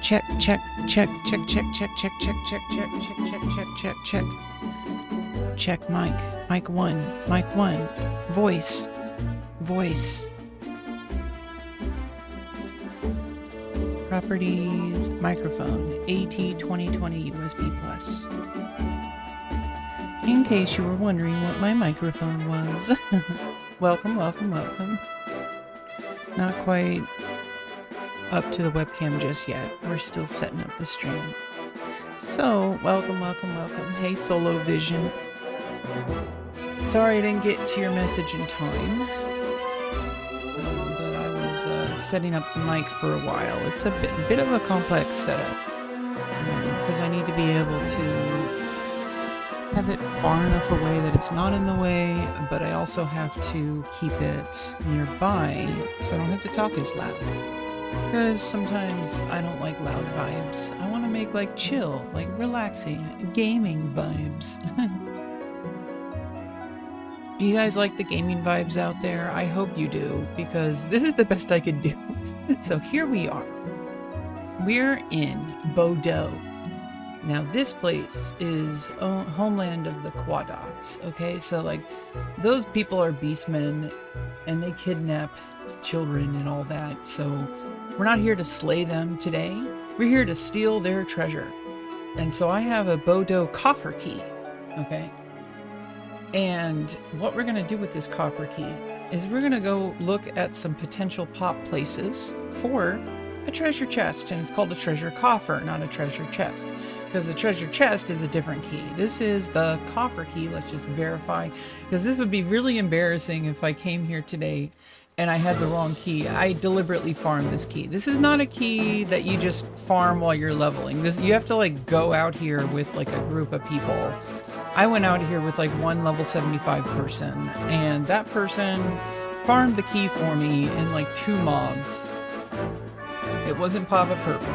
Check, check, check, check, check, check, check, check, check, check, check, check, check, check, check. Check mic. Mic 1. Mic 1. Voice. Voice. Properties. Microphone. AT2020 USB plus. In case you were wondering what my microphone was. Welcome, welcome, welcome. Not quite up to the webcam just yet. We're still setting up the stream. So, welcome, welcome, welcome. Hey, Solo Vision. Sorry I didn't get to your message in time. But I was setting up the mic for a while. It's a bit of a complex setup. Because I need to be able to have it far enough away that it's not in the way, but I also have to keep it nearby so I don't have to talk as loud. Because sometimes I don't like loud vibes. I want to make like chill, like relaxing, gaming vibes. You guys like the gaming vibes out there? I hope you do, because this is the best I could do. So here we are. We're in Bordeaux. Now this place is homeland of the Quadocs, okay? So like, those people are beastmen, and they kidnap children and all that, so we're not here to slay them today. We're here to steal their treasure. And so I have a Bordeaux coffer key, okay? And what we're gonna do with this coffer key is we're gonna go look at some potential pop places for a treasure chest, and it's called a treasure coffer, not a treasure chest, because the treasure chest is a different key. This is the coffer key. Let's just verify, because this would be really embarrassing if I came here today and I had the wrong key. I deliberately farmed this key. This is not a key that you just farm while you're leveling. This, you have to like go out here with like a group of people. I went out here with like one level 75 person, and that person farmed the key for me in like 2 mobs. It wasn't Papa Purple.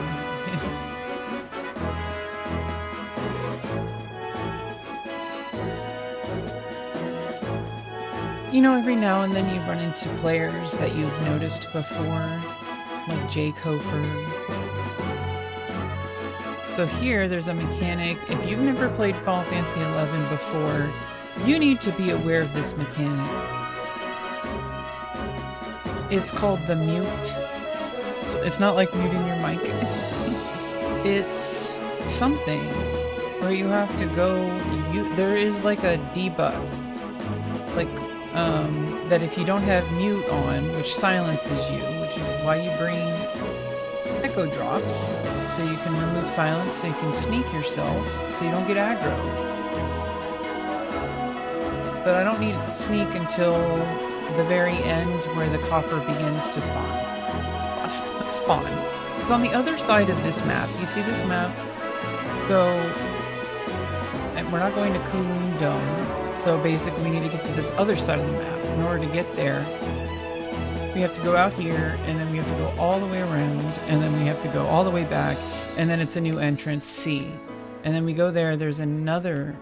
You know, every now and then you run into players that you've noticed before, like Jay Cofer. So here, there's a mechanic. If you've never played Final Fantasy XI before, you need to be aware of this mechanic. It's called the mute. It's not like muting your mic. It's something where you have to go, there is like a debuff. Like, that if you don't have mute on, which silences you, which is why you bring echo drops, so you can remove silence, so you can sneak yourself, so you don't get aggro. But I don't need to sneak until the very end where the coffer begins to spawn. It's on the other side of this map. You see this map? So, and we're not going to Kowloon Dome, so basically we need to get to this other side of the map. In order to get there, we have to go out here, and then we have to go all the way around, and then we have to go all the way back, and then it's a new entrance, C. And then we go there, there's another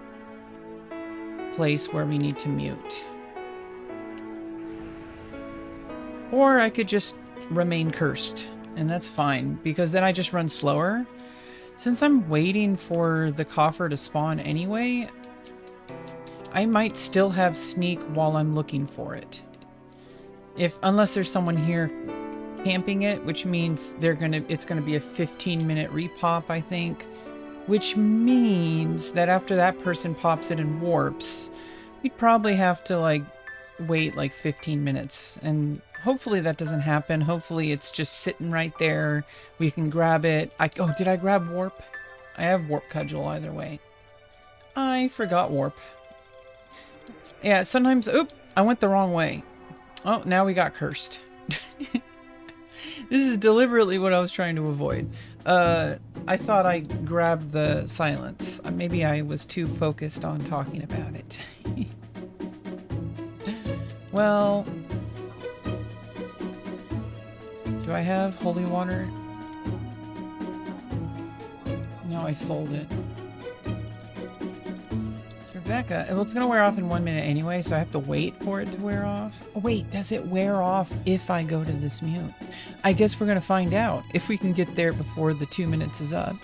place where we need to mute. Or I could just remain cursed, and that's fine, because then I just run slower. Since I'm waiting for the coffer to spawn anyway, I might still have sneak while I'm looking for it. Unless there's someone here camping it, which means it's gonna be a 15-minute repop, I think. Which means that after that person pops it and warps, we'd probably have to like wait like 15 minutes, and hopefully that doesn't happen. Hopefully it's just sitting right there. We can grab it. Oh, did I grab warp? I have warp cudgel either way. I forgot warp. Yeah, sometimes, I went the wrong way. Oh, now we got cursed. This is deliberately what I was trying to avoid. I thought I grabbed the silence. Maybe I was too focused on talking about it. Well, do I have holy water? No, I sold it. Is there Rebecca, well, it's gonna wear off in 1 minute anyway, so I have to wait for it to wear off. Oh, wait, does it wear off if I go to this mute? I guess we're gonna find out if we can get there before the 2 minutes is up.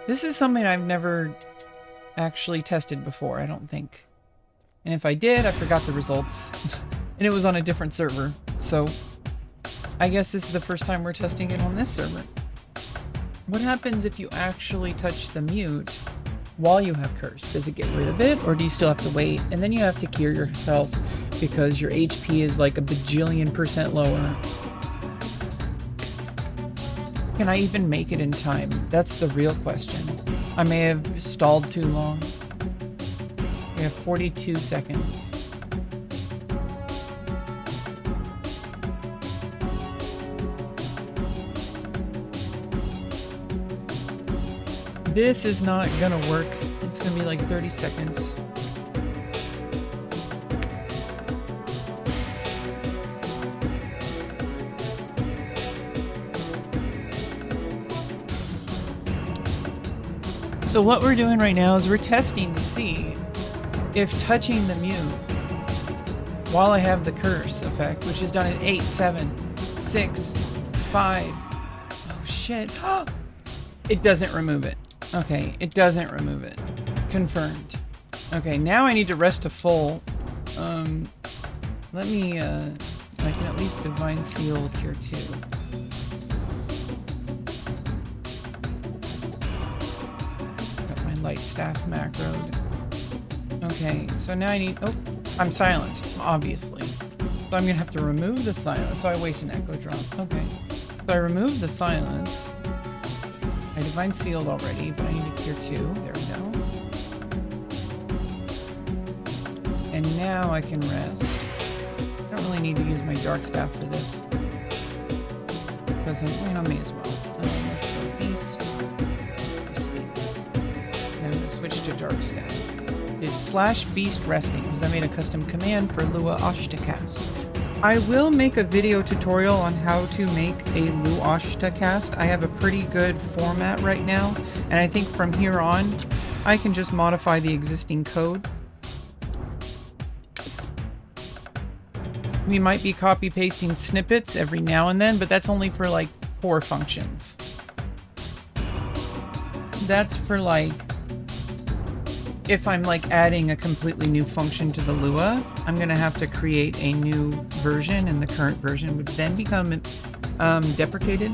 This is something I've never actually tested before, I don't think. And if I did, I forgot the results. And it was on a different server, so I guess this is the first time we're testing it on this server. What happens if you actually touch the mute while you have curse? Does it get rid of it, or do you still have to wait? And then you have to cure yourself because your HP is like a bajillion% lower. Can I even make it in time? That's the real question. I may have stalled too long. We have 42 seconds. This is not gonna work. It's gonna be like 30 seconds. So what we're doing right now is we're testing to see if touching the mute while I have the curse effect, which is done in 8, 7, 6, 5. Oh shit. It doesn't remove it. Okay, it doesn't remove it. Confirmed. Okay, now I need to rest to full. Let me, I can at least Divine Seal Cure 2. Got my Light Staff macroed. Okay, so now I need, oh, I'm silenced, obviously. So I'm gonna have to remove the silence, so I waste an Echo Drop. Okay, so I remove the silence. I Divine Sealed already, but I need to Cure 2. There we go. And now I can rest. I don't really need to use my Dark Staff for this. Because I may as well. Let's go Beast. Escape. And I'm going to switch to Dark Staff. It's /Beast Resting, because I made a custom command for Lua Ashtakast. I will make a video tutorial on how to make a Luashta cast. I have a pretty good format right now, and I think from here on, I can just modify the existing code. We might be copy-pasting snippets every now and then, but that's only for like core functions. That's for like, if I'm like adding a completely new function to the Lua, I'm gonna have to create a new version, and the current version would then become deprecated.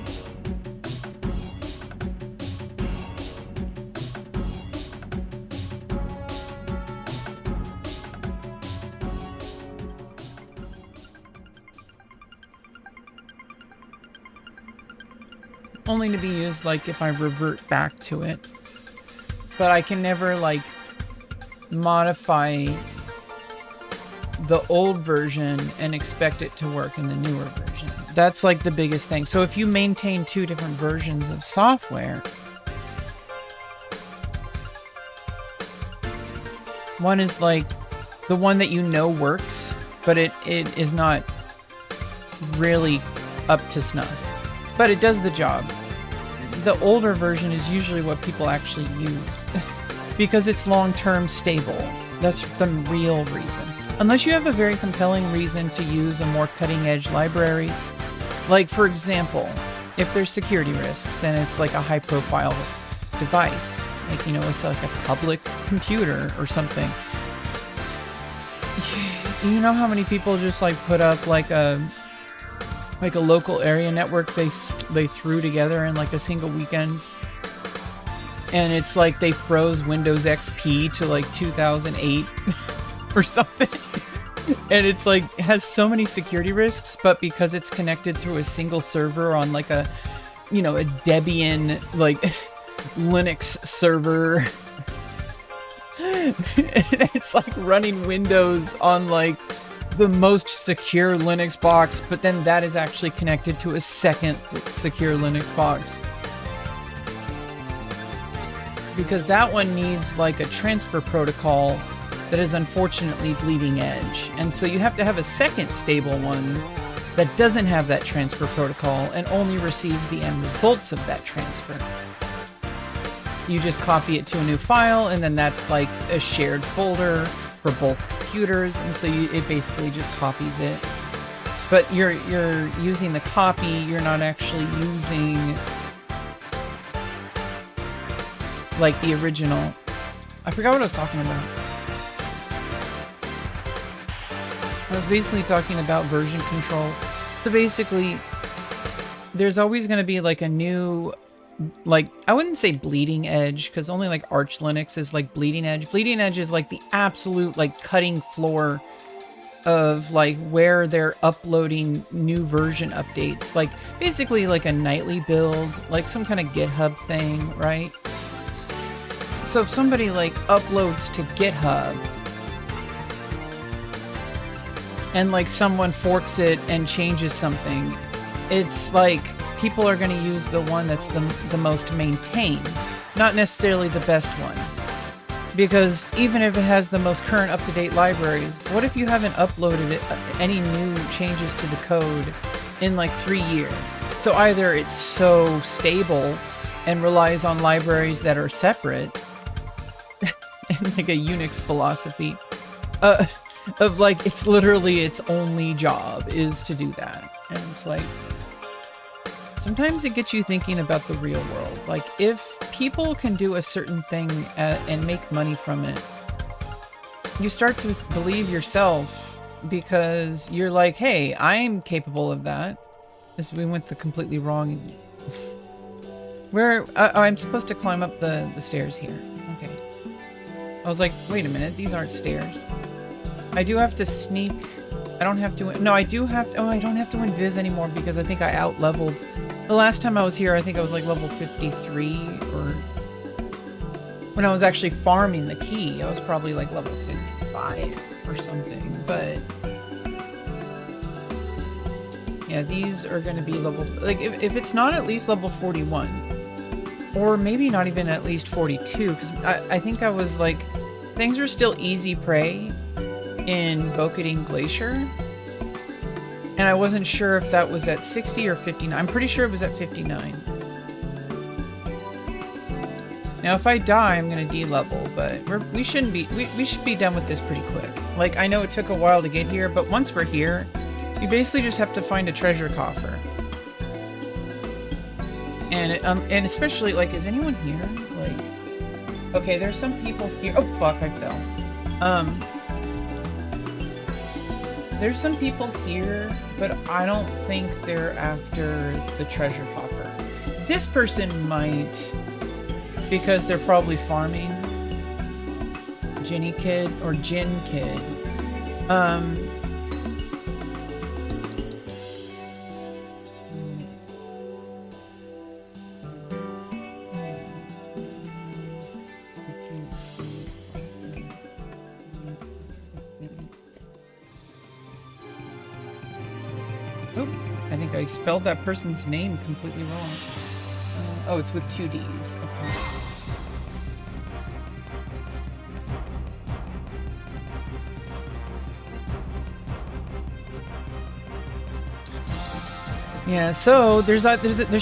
Only to be used like if I revert back to it. But I can never like modify the old version and expect it to work in the newer version. That's like the biggest thing. So if you maintain two different versions of software, one is like the one that you know works, but it is not really up to snuff, but it does the job. The older version is usually what people actually use because it's long-term stable. That's the real reason. Unless you have a very compelling reason to use a more cutting-edge libraries. Like, for example, if there's security risks and it's like a high-profile device, like, you know, it's like a public computer or something. You know how many people just like put up like a local area network they threw together in like a single weekend, and it's like they froze Windows XP to like 2008 or something, and it's like has so many security risks, but because it's connected through a single server on like a, you know, a Debian like Linux server, it's like running Windows on like the most secure Linux box, but then that is actually connected to a second secure Linux box. Because that one needs like a transfer protocol that is unfortunately bleeding edge. And so you have to have a second stable one that doesn't have that transfer protocol and only receives the end results of that transfer. you just copy it to a new file, and then that's like a shared folder for both computers, and so it basically just copies it. But you're using the copy, you're not actually using like the original. I forgot what I was talking about. I was basically talking about version control. So basically, there's always going to be like a new, like, I wouldn't say bleeding edge, because only like Arch Linux is like bleeding edge. Bleeding edge is like the absolute like cutting floor of like where they're uploading new version updates. Like basically like a nightly build, like some kind of GitHub thing, right? So if somebody like uploads to GitHub and like someone forks it and changes something, it's like people are going to use the one that's the most maintained, not necessarily the best one. Because even if it has the most current up-to-date libraries, what if you haven't uploaded any new changes to the code in like 3 years? So either it's so stable and relies on libraries that are separate, like a Unix philosophy, of like, it's literally its only job is to do that. And it's like, sometimes it gets you thinking about the real world. Like, if people can do a certain thing and make money from it, you start to believe yourself, because you're like, hey, I'm capable of that. We went the completely wrong. Where I'm supposed to climb up the stairs here. Okay. I was like, wait a minute, these aren't stairs. I do have to sneak. I don't have to. No, I do have. Oh, I don't have to invis anymore because I think I out-leveled. The last time I was here, I think I was like level 53, or when I was actually farming the key, I was probably like level 55 or something. But yeah, these are going to be level, like, if it's not at least level 41, or maybe not even at least 42, because I think I was like, things are still easy prey in Bokading Glacier, and I wasn't sure if that was at 60 or 59. I'm pretty sure it was at 59. Now, if I die, I'm gonna de-level, but we shouldn't be. We should be done with this pretty quick. Like, I know it took a while to get here, but once we're here, you basically just have to find a treasure coffer. And especially, like, is anyone here? Like, okay, there's some people here. Oh fuck, I fell. There's some people here, but I don't think they're after the treasure coffer. This person might, because they're probably farming. Ginny Kid or Jin Kid. I think I spelled that person's name completely wrong. Oh, it's with 2 Ds. Okay. Yeah, so there's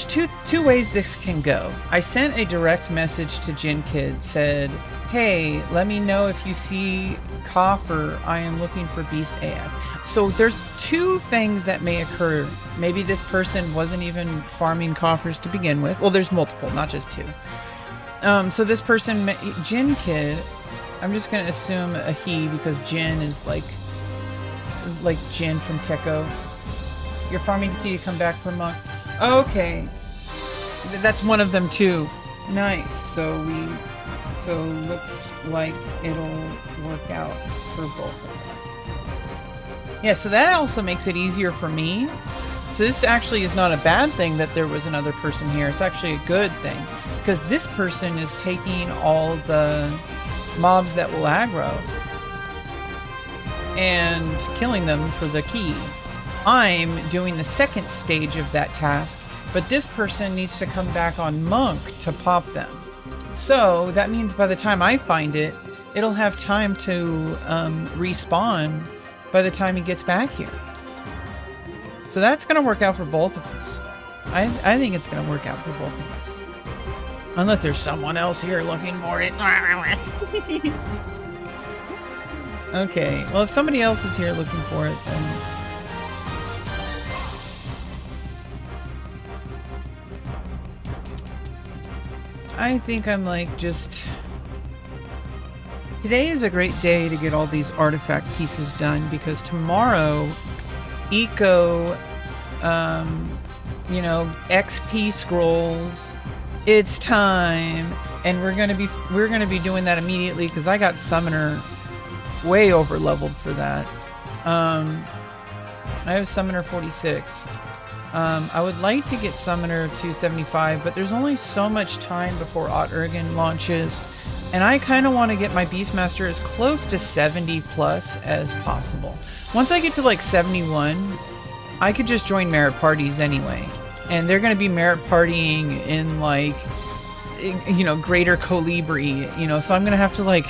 two ways this can go. I sent a direct message to Jin Kid, said, hey, let me know if you see coffer. I am looking for Beast AF. So there's 2 things that may occur. Maybe this person wasn't even farming coffers to begin with. Well, there's multiple, not just 2. So this person, Jin Kid, I'm just gonna assume a he because Jin is like Jin from Tekko. You're farming the key to come back for a month. Okay, that's one of them too. Nice. So looks like it'll work out for both of them. Yeah, so that also makes it easier for me. So this actually is not a bad thing that there was another person here. It's actually a good thing, because this person is taking all the mobs that will aggro and killing them for the key. I'm doing the second stage of that task, but this person needs to come back on Monk to pop them. So that means by the time I find it, it'll have time to respawn by the time he gets back here. So that's going to work out for both of us. I think it's going to work out for both of us. Unless there's someone else here looking for it. Okay, well, if somebody else is here looking for it, then... I think I'm like just... Today is a great day to get all these artifact pieces done, because tomorrow, Eco, you know, XP scrolls, it's time, and we're gonna be doing that immediately, because I got Summoner way over leveled for that. I have Summoner 46. I would like to get Summoner 275, but there's only so much time before Oturgan launches, and I kind of want to get my Beastmaster as close to 70 plus as possible. Once I get to like 71, I could just join merit parties anyway, and they're going to be merit partying in like, you know, Greater Colibri, you know, so I'm going to have to like,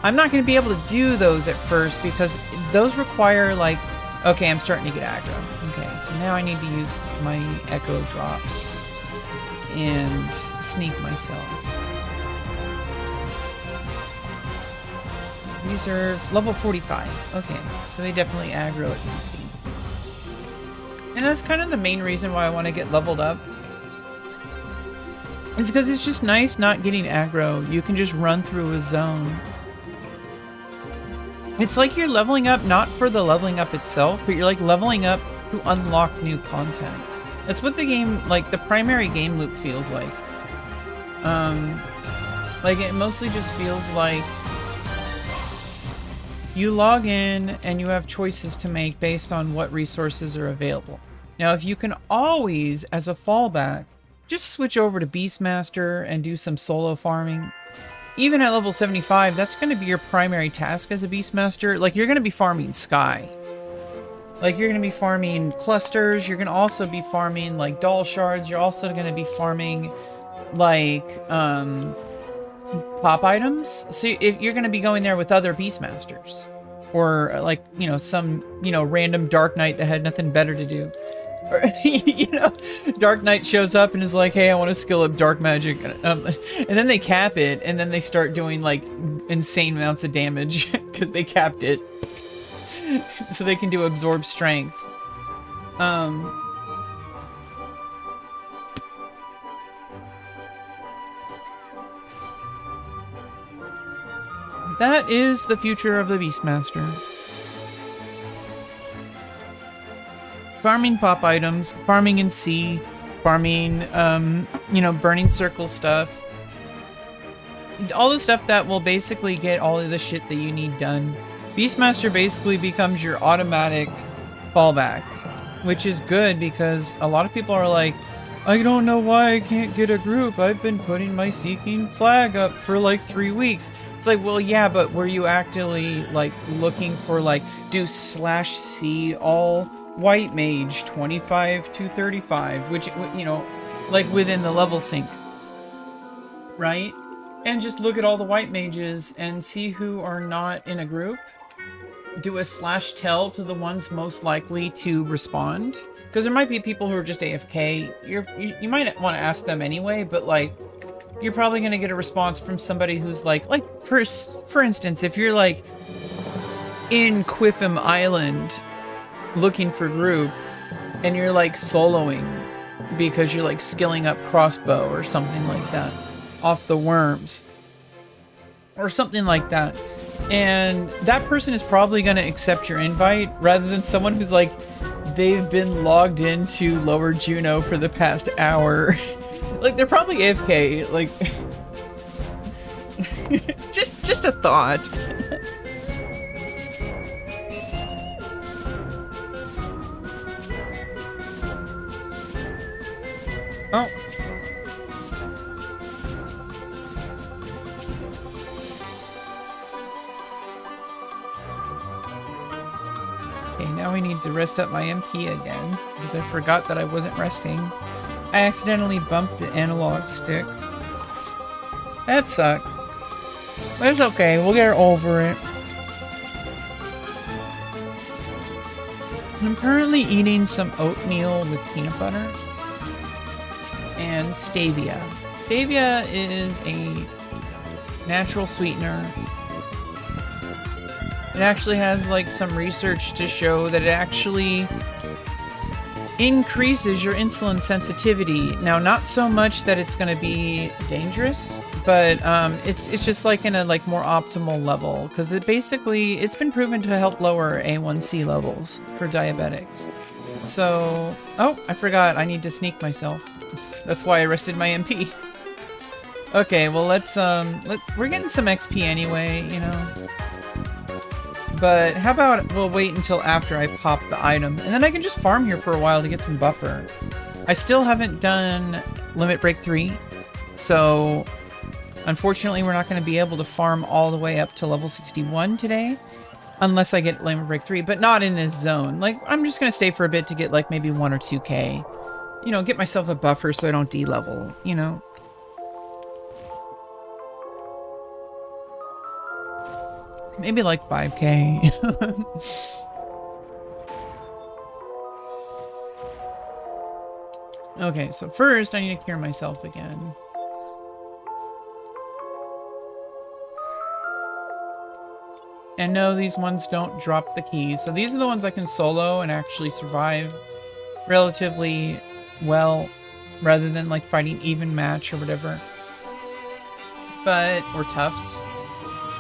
I'm not going to be able to do those at first because those require like, okay, I'm starting to get aggro. Okay, so now I need to use my Echo Drops and sneak myself. These are level 45. Okay, so they definitely aggro at 60. And that's kind of the main reason why I want to get leveled up. Is because it's just nice not getting aggro. You can just run through a zone. It's like you're leveling up not for the leveling up itself, but you're like leveling up to unlock new content. That's what the game, like the primary game loop feels like. Like it mostly just feels like you log in and you have choices to make based on what resources are available. Now, if you can always, as a fallback, just switch over to Beastmaster and do some solo farming. Even at level 75, that's going to be your primary task as a Beastmaster. Like, you're going to be farming Sky. Like, you're going to be farming clusters. You're going to also be farming, like, doll shards. You're also going to be farming, like, pop items. So if you're going to be going there with other Beastmasters. Or, like, you know, some, you know, random Dark Knight that had nothing better to do. Or, you know, Dark Knight shows up and is like, hey, I want to skill up dark magic. And then they cap it, and then they start doing, like, insane amounts of damage because they capped it. So they can do absorb strength. That is the future of the Beastmaster. Farming pop items, farming in sea, farming, you know, burning circle stuff. All the stuff that will basically get all of the shit that you need done. Beastmaster basically becomes your automatic fallback, which is good because a lot of people are like, I don't know why I can't get a group. I've been putting my Seeking flag up for like 3 weeks. It's like, well, yeah, but were you actively like looking for like, do /C all white mage 25 to 35, which, you know, like within the level sync, right? And just look at all the white mages and see who are not in a group. Do a /tell to the ones most likely to respond. Because there might be people who are just AFK. You might want to ask them anyway, but like, you're probably going to get a response from somebody who's like for instance, if you're like in Quiffim Island looking for group and you're like soloing because you're like skilling up crossbow or something like that off the worms or something like that, and that person is probably going to accept your invite rather than someone who's like, they've been logged into Lower Juno for the past hour. Like, they're probably AFK, like just a thought. Oh. Okay, now we need to rest up my MP again, because I forgot that I wasn't resting. I accidentally bumped the analog stick. That sucks. But it's okay, we'll get over it. I'm currently eating some oatmeal with peanut butter and stevia. Stevia is a natural sweetener. It actually has like some research to show that it actually increases your insulin sensitivity. Now, not so much that it's going to be dangerous, but it's just like in a like more optimal level, because it's been proven to help lower A1C levels for diabetics. So, oh, I forgot. I need to sneak myself. That's why I rested my MP. Okay, well we're getting some XP anyway, you know. But how about we'll wait until after I pop the item, and then I can just farm here for a while to get some buffer. I still haven't done Limit Break 3, so unfortunately we're not going to be able to farm all the way up to level 61 today, unless I get Limit Break 3, but not in this zone. Like, I'm just going to stay for a bit to get like maybe 1 or 2k. You know, get myself a buffer so I don't de-level, you know. Maybe like 5k. Okay, so first I need to cure myself again. And no, these ones don't drop the keys. So these are the ones I can solo and actually survive relatively well, rather than like fighting even match or whatever. Or toughs.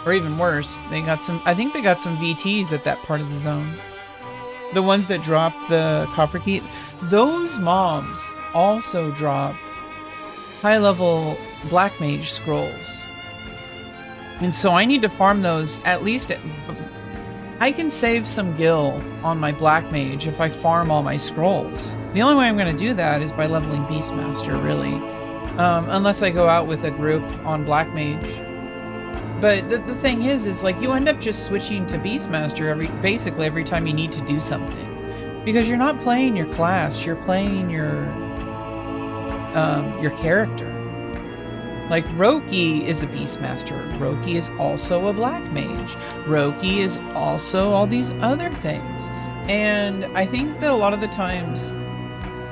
Or even worse, I think they got some VTs at that part of the zone. The ones that drop the coffer key, those mobs also drop high-level Black Mage scrolls. And so I need to farm those at least. I can save some gil on my Black Mage if I farm all my scrolls. The only way I'm going to do that is by leveling Beastmaster, really. Unless I go out with a group on Black Mage. But the thing is like you end up just switching to Beastmaster basically every time you need to do something. Because you're not playing your class, you're playing your character. Like Roki is a Beastmaster. Roki is also a Black Mage. Roki is also all these other things. And I think that a lot of the times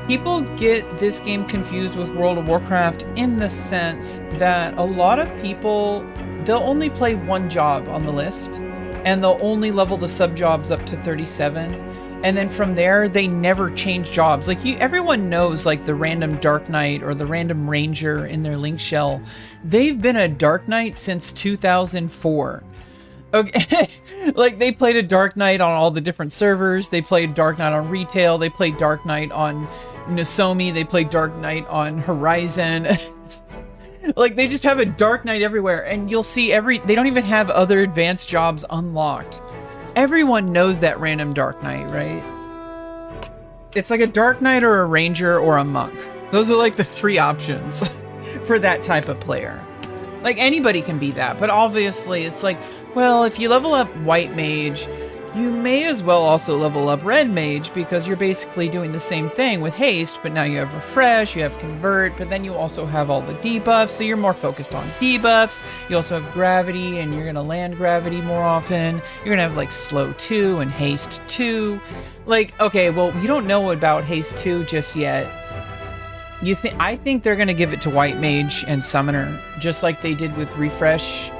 people get this game confused with World of Warcraft in the sense that a lot of people, they'll only play one job on the list, and they'll only level the sub-jobs up to 37, and then from there, they never change jobs. Like, everyone knows, like, the random Dark Knight or the random Ranger in their Link Shell. They've been a Dark Knight since 2004. Okay, like, they played a Dark Knight on all the different servers, they played Dark Knight on retail, they played Dark Knight on Nozomi, they played Dark Knight on Horizon. Like, they just have a Dark Knight everywhere, and you'll see they don't even have other advanced jobs unlocked. Everyone knows that random Dark Knight, right? It's like a Dark Knight or a Ranger or a Monk. Those are like the 3 options for that type of player. Like, anybody can be that, but obviously it's like, well, if you level up White Mage, you may as well also level up Red Mage, because you're basically doing the same thing with Haste, but now you have Refresh, you have Convert, but then you also have all the debuffs, so you're more focused on debuffs. You also have Gravity, and you're going to land Gravity more often. You're going to have, like, Slow 2 and Haste 2. Like, okay, well, we don't know about Haste 2 just yet. I think they're going to give it to White Mage and Summoner, just like they did with Refresh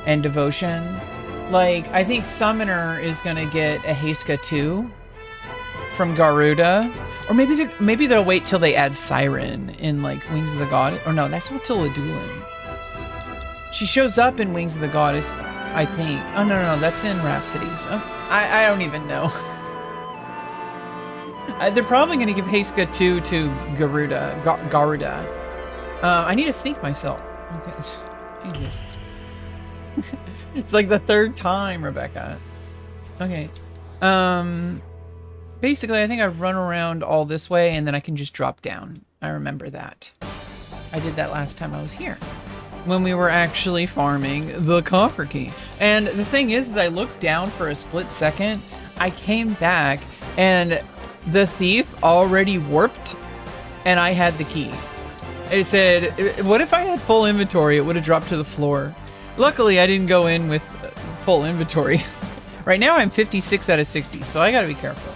and Devotion. Like, I think Summoner is gonna get a Hastka 2 from Garuda. Or maybe they'll wait till they add Siren in, like, Wings of the Goddess. Or no, that's not till Ladulin. She shows up in Wings of the Goddess, I think. Oh, no, that's in Rhapsodies. Oh, I don't even know. They're probably gonna give Hastka 2 to Garuda. I need to sneak myself. Okay. Jesus. It's like the 3rd time, Rebecca. Okay. Basically, I think I run around all this way, and then I can just drop down. I remember that. I did that last time I was here, when we were actually farming the coffer key. And the thing is I looked down for a split second, I came back, and the thief already warped, and I had the key. It said, what if I had full inventory? It would have dropped to the floor. Luckily, I didn't go in with full inventory. Right now, I'm 56 out of 60, so I gotta be careful.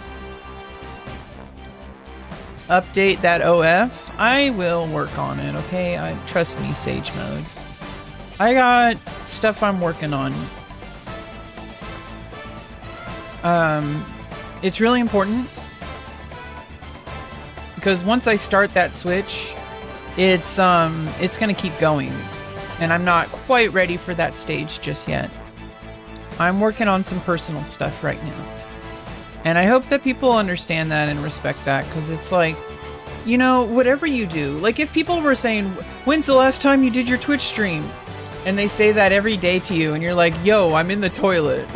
update that OF. I will work on it, okay? Trust me, Sage Mode. I got stuff I'm working on. It's really important because once I start that switch, it's gonna keep going, and I'm not quite ready for that stage just yet. I'm working on some personal stuff right now, and I hope that people understand that and respect that, because it's like, you know, whatever you do, like if people were saying, when's the last time you did your Twitch stream? And they say that every day to you, and you're like, yo, I'm in the toilet.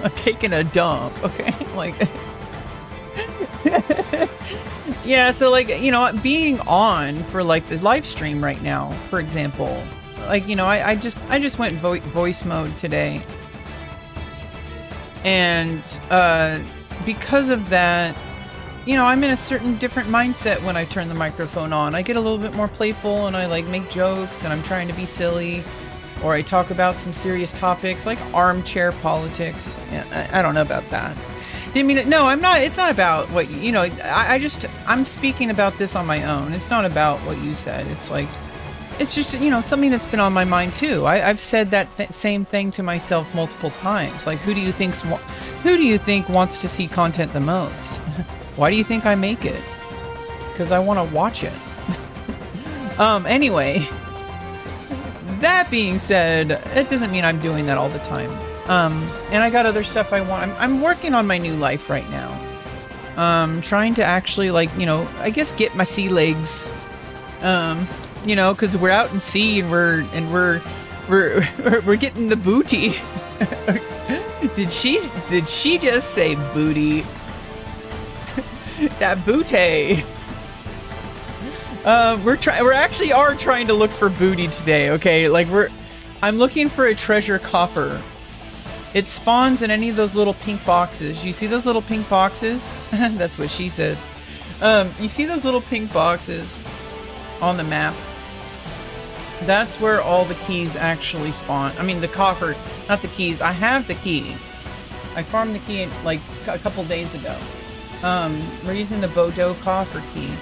I'm taking a dump, okay? Like, yeah, so like, you know, being on for like the live stream right now, for example, like, you know, I just went voice mode today. And because of that, you know, I'm in a certain different mindset when I turn the microphone on. I get a little bit more playful, and I like make jokes, and I'm trying to be silly. Or I talk about some serious topics like armchair politics. I don't know about that. Didn't mean it. No, I'm not. It's not about what, you know, I'm speaking about this on my own. It's not about what you said. It's like, it's just, you know, something that's been on my mind too. I've said that same thing to myself multiple times. Like, who do you think wants to see content the most? Why do you think I make it? Because I want to watch it. Anyway. That being said, it doesn't mean I'm doing that all the time. And I got other stuff I want. I'm working on my new life right now. Trying to actually, like, you know, I guess get my sea legs. You know, because we're out in sea, and we're getting the booty. Did she just say booty? That booty. We're actually trying to look for booty today, okay? Like, I'm looking for a treasure coffer. It spawns in any of those little pink boxes. You see those little pink boxes? That's what she said. You see those little pink boxes on the map? That's where all the keys actually spawn. I mean, the coffer, not the keys. I have the key. I farmed the key like a couple days ago. We're using the Bordeaux coffer key.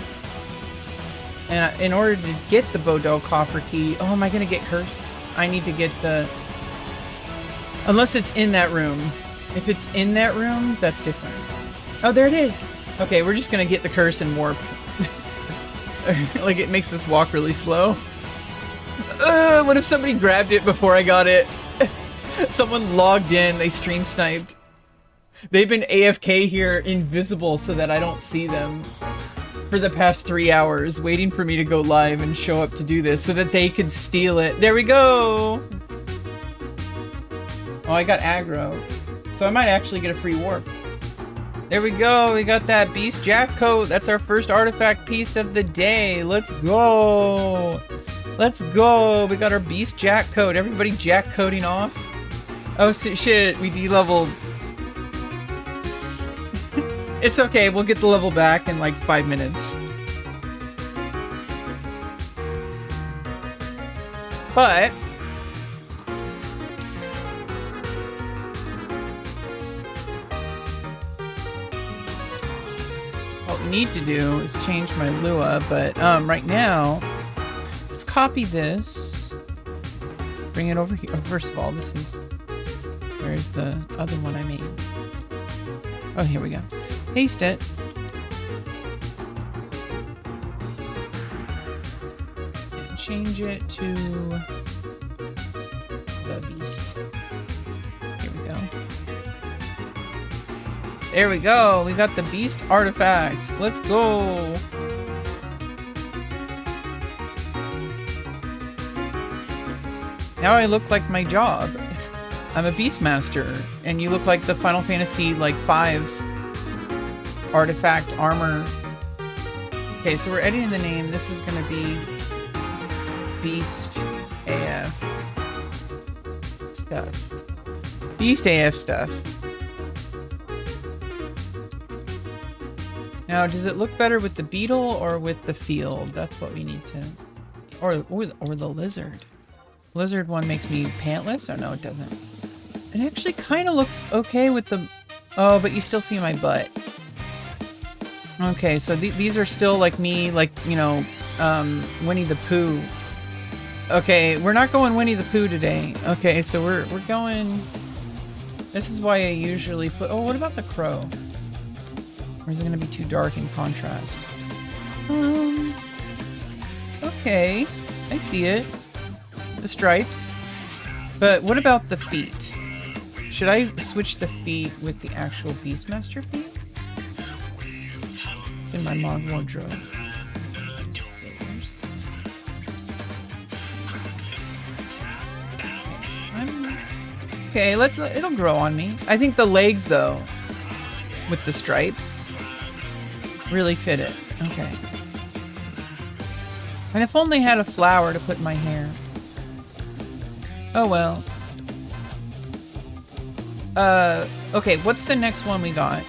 And in order to get the Bordeaux coffer key, oh, am I gonna get cursed? I need to get the... Unless it's in that room. If it's in that room, that's different. Oh, there it is! Okay, we're just gonna get the curse and warp. Like, it makes us walk really slow. What if somebody grabbed it before I got it? Someone logged in, they stream sniped. They've been AFK here, invisible, so that I don't see them. For the past 3 hours, waiting for me to go live and show up to do this so that they could steal it. There we go! Oh, I got aggro. So I might actually get a free warp. There we go, we got that Beast Jack coat. That's our first artifact piece of the day. Let's go! Let's go! We got our Beast Jack coat. Everybody Jack coating off. Oh shit, we de-leveled. It's okay, we'll get the level back in like 5 minutes. But what we need to do is change my Lua, but right now, let's copy this. Bring it over here. Oh, first of all, where's the other one I made? Oh, here we go. Paste it. And change it to the beast. Here we go. There we go. We got the beast artifact. Let's go. Now I look like my job. I'm a Beastmaster, and you look like the Final Fantasy like 5 artifact armor. Okay, so we're editing the name. This is gonna be Beast AF stuff. Beast AF stuff. Now, does it look better with the beetle or with the field? That's what we need to... Or the lizard. Lizard one makes me pantless? Or no, it doesn't. It actually kind of looks okay with the... Oh, but you still see my butt. Okay, so these are still like me, like, you know, Winnie the Pooh. Okay, we're not going Winnie the Pooh today. Okay, so we're going... This is why I usually put... Oh, what about the crow? Or is it going to be too dark in contrast? Okay, I see it. The stripes. But what about the feet? Should I switch the feet with the actual Beastmaster feet? It's in my mod wardrobe. Okay, it'll grow on me. I think the legs, though, with the stripes, really fit it. Okay. And if only I had a flower to put in my hair. Oh well. Okay, what's the next one we got?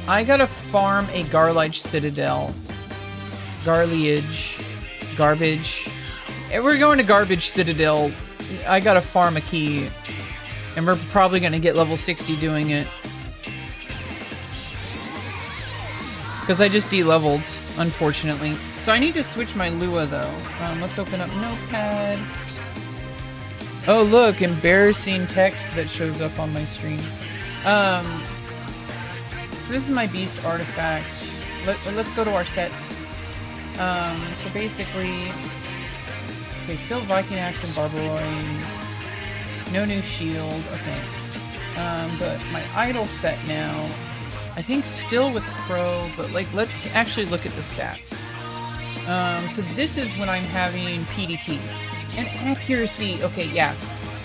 I gotta farm a Garliage Citadel. Garbage. And we're going to Garbage Citadel. I gotta farm a key. And we're probably gonna get level 60 doing it. Because I just de-leveled, unfortunately. So I need to switch my Lua, though. Let's open up Notepad. Oh, look, embarrassing text that shows up on my screen. So this is my beast artifact. Let's go to our sets. So basically... Okay, still Viking Axe and Barbaroi. No new shield. Okay. But my idol set now... I think still with Crow, but like, let's actually look at the stats. So this is when I'm having PDT. And accuracy, okay, yeah.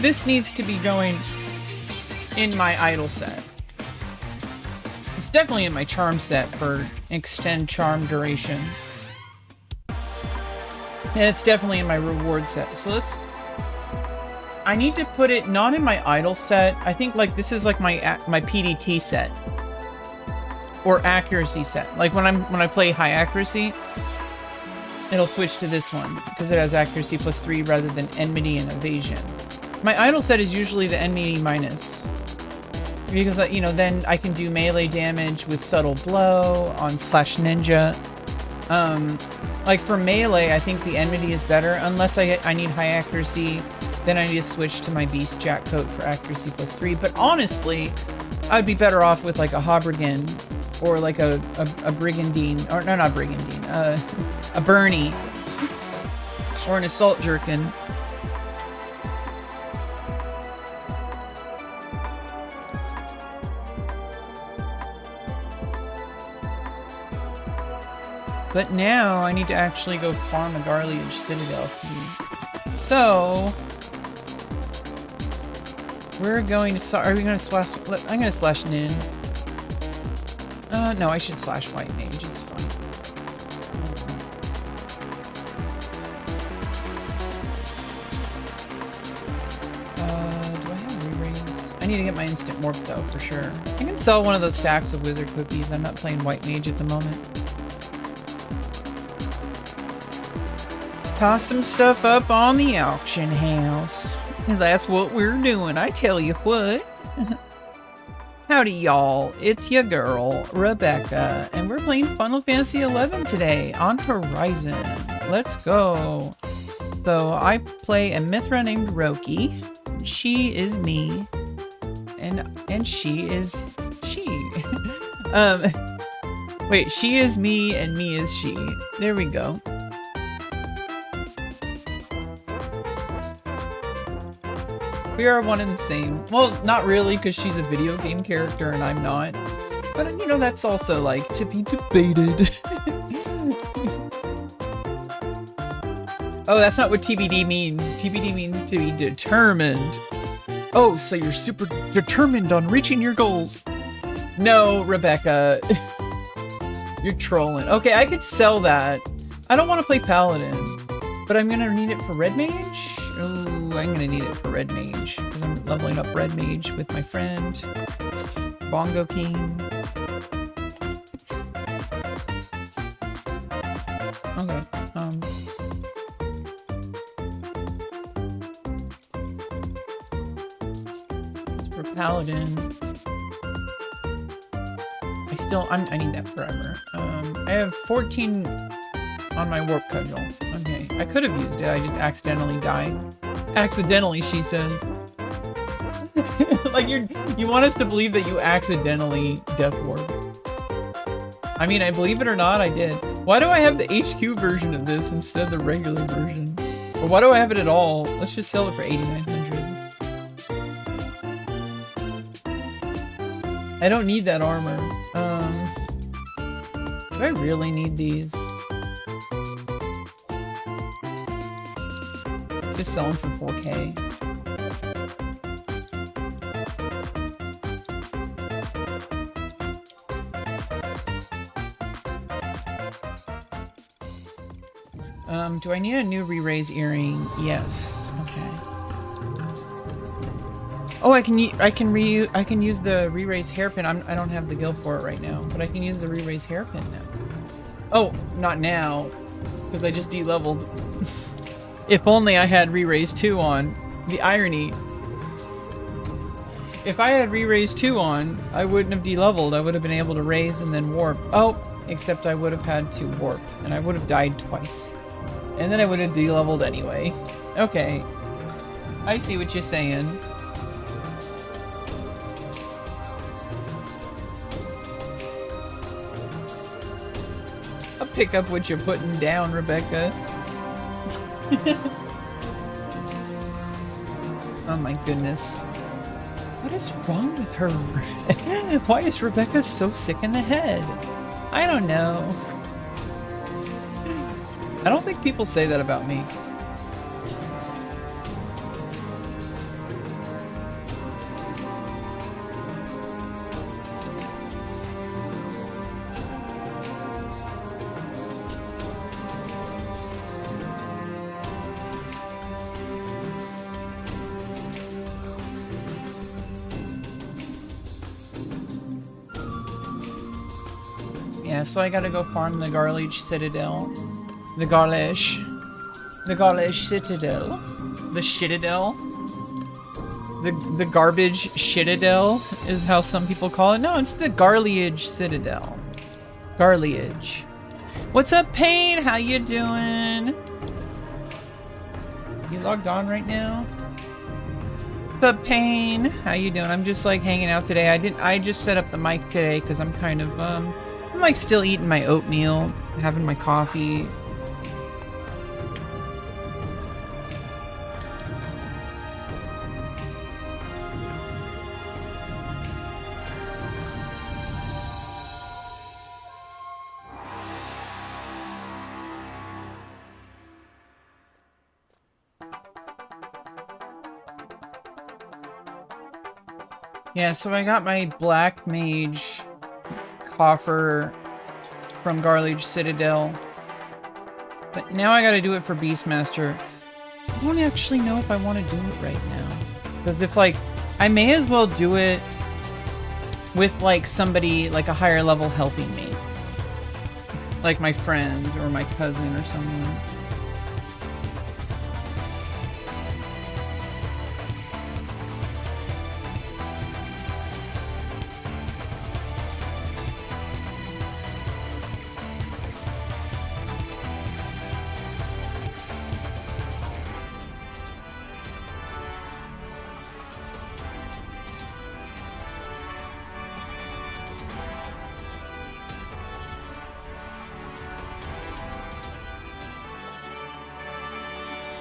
This needs to be going in my idol set. It's definitely in my charm set for extend charm duration. And it's definitely in my reward set. So let's... I need to put it not in my idol set. I think like this is like my PDT set. Or accuracy set. Like when I play high accuracy, it'll switch to this one because it has accuracy +3 rather than enmity and evasion. My idol set is usually the enmity minus because you know then I can do melee damage with subtle blow on /ninja. Like for melee, I think the enmity is better unless I need high accuracy. Then I need to switch to my beast jack coat for accuracy +3. But honestly, I'd be better off with like a Hobrigand. Or like a Brigandine, or no, not Brigandine, a Bernie, or an Assault Jerkin. But now I need to actually go farm a Garliage Citadel key. So we're going to. Are we going to slash? I'm going to slash Nin. No, I should slash White Mage, it's fine. Do I have re-raise? I need to get my instant warp though, for sure. I can sell one of those stacks of wizard cookies. I'm not playing White Mage at the moment. Toss some stuff up on the auction house. That's what we're doing, I tell you what. Howdy y'all, it's your girl, Rebecca, and we're playing Final Fantasy XI today on Horizon. Let's go. So I play a Mithra named Roki. She is me, and she is she. Wait, she is me and me is she. There we go. We are one and the same. Well, not really, because she's a video game character and I'm not. But, you know, that's also, like, to be debated. Oh, that's not what TBD means. TBD means to be determined. Oh, so you're super determined on reaching your goals. No, Rebecca. You're trolling. Okay, I could sell that. I don't want to play Paladin, but I'm going to need it for Red Mage. Ooh, I'm gonna need it for Red Mage, because I'm leveling up Red Mage with my friend, Bongo King. Okay, it's for Paladin. I still... I need that forever. I have 14 on my warp cudgel. Okay. I could have used it. I just accidentally died. Accidentally, she says. Like, you want us to believe that you accidentally death warp. I mean, I believe it or not, I did. Why do I have the HQ version of this instead of the regular version? Or why do I have it at all? Let's just sell it for 8,900. I don't need that armor. Do I really need these? Just sell them for 4K. Do I need a new re-raise earring? Yes. Okay. Oh, I can use the re-raise hairpin. I don't have the gil for it right now, but I can use the re-raise hairpin now. Oh, not now, because I just de-leveled. If only I had re-raise 2 on. The irony. If I had re-raise 2 on, I wouldn't have de-leveled. I would have been able to raise and then warp. Oh, except I would have had to warp, and I would have died twice. And then I would have de-leveled anyway. Okay. I see what you're saying. I'll pick up what you're putting down, Rebecca. Oh my goodness. What is wrong with her? Why is Rebecca so sick in the head? I don't know. I don't think people say that about me. Yeah, so I gotta go farm the Garlish Citadel. The Garlish Citadel. The Shitadel. The garbage Shitadel is how some people call it. No, it's the Garliage Citadel. Garliage. What's up, Pain? How you doing? You logged on right now? What's up, Pain? How you doing? I'm just like hanging out today. I just set up the mic today because I'm kind of I'm like still eating my oatmeal, having my coffee. Yeah, so I got my Black Mage coffer from Garliage Citadel. But now I gotta do it for Beastmaster. I don't actually know if I want to do it right now. Because if, like, I may as well do it with, like, somebody, like, a higher level helping me. Like my friend or my cousin or someone.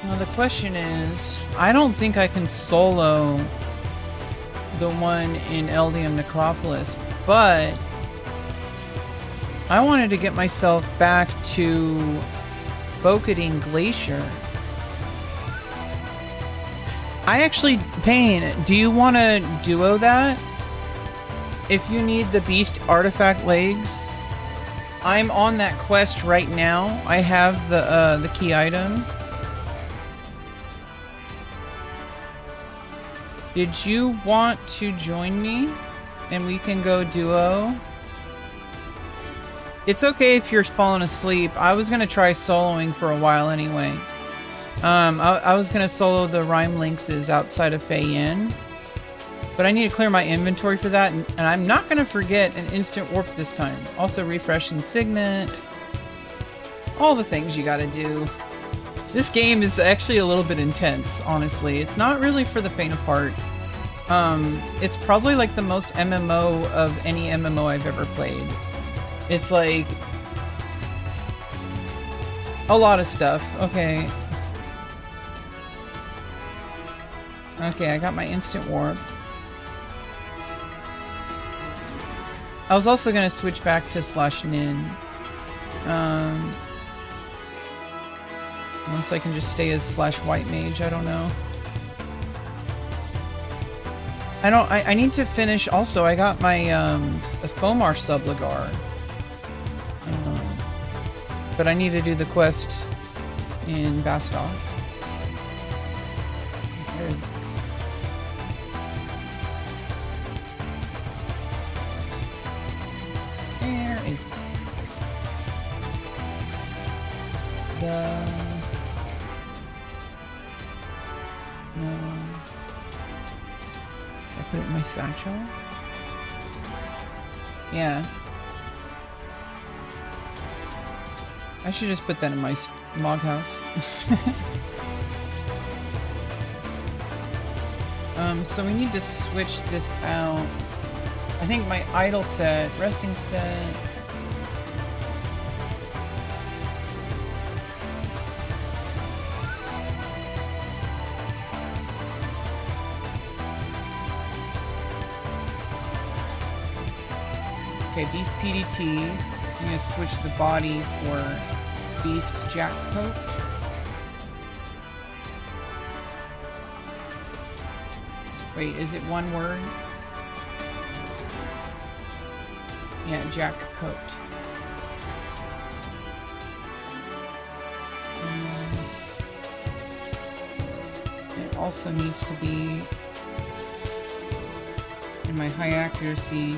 Now the question is, I don't think I can solo the one in Eldium Necropolis, but I wanted to get myself back to Bokadine Glacier. I actually, Pain, do you want to duo that? If you need the beast artifact legs, I'm on that quest right now. I have the key item. Did you want to join me? And we can go duo? It's okay if you're falling asleep. I was gonna try soloing for a while anyway. I was gonna solo the Rhyme Lynxes outside of Fei Yin. But I need to clear my inventory for that, and I'm not going to forget an instant warp this time. Also refresh and signet. All the things you gotta do. This game is actually a little bit intense, honestly. It's not really for the faint of heart. It's probably like the most MMO of any MMO I've ever played. It's like a lot of stuff. Okay. Okay, I got my instant warp. I was also gonna switch back to /nin. Unless I can just stay as /white mage, I don't know. I need to finish also. I got my the Fomar Subligar. But I need to do the quest in Bastok. Where is it? Where is it? I put it in my satchel? Yeah. I should just put that in my smog house. So we need to switch this out. I think my idle set, resting set. Okay, Beast PDT. I'm gonna switch the body for Beast Jack Coat. Wait, is it one word? Yeah, Jack Coat. It also needs to be in my high accuracy.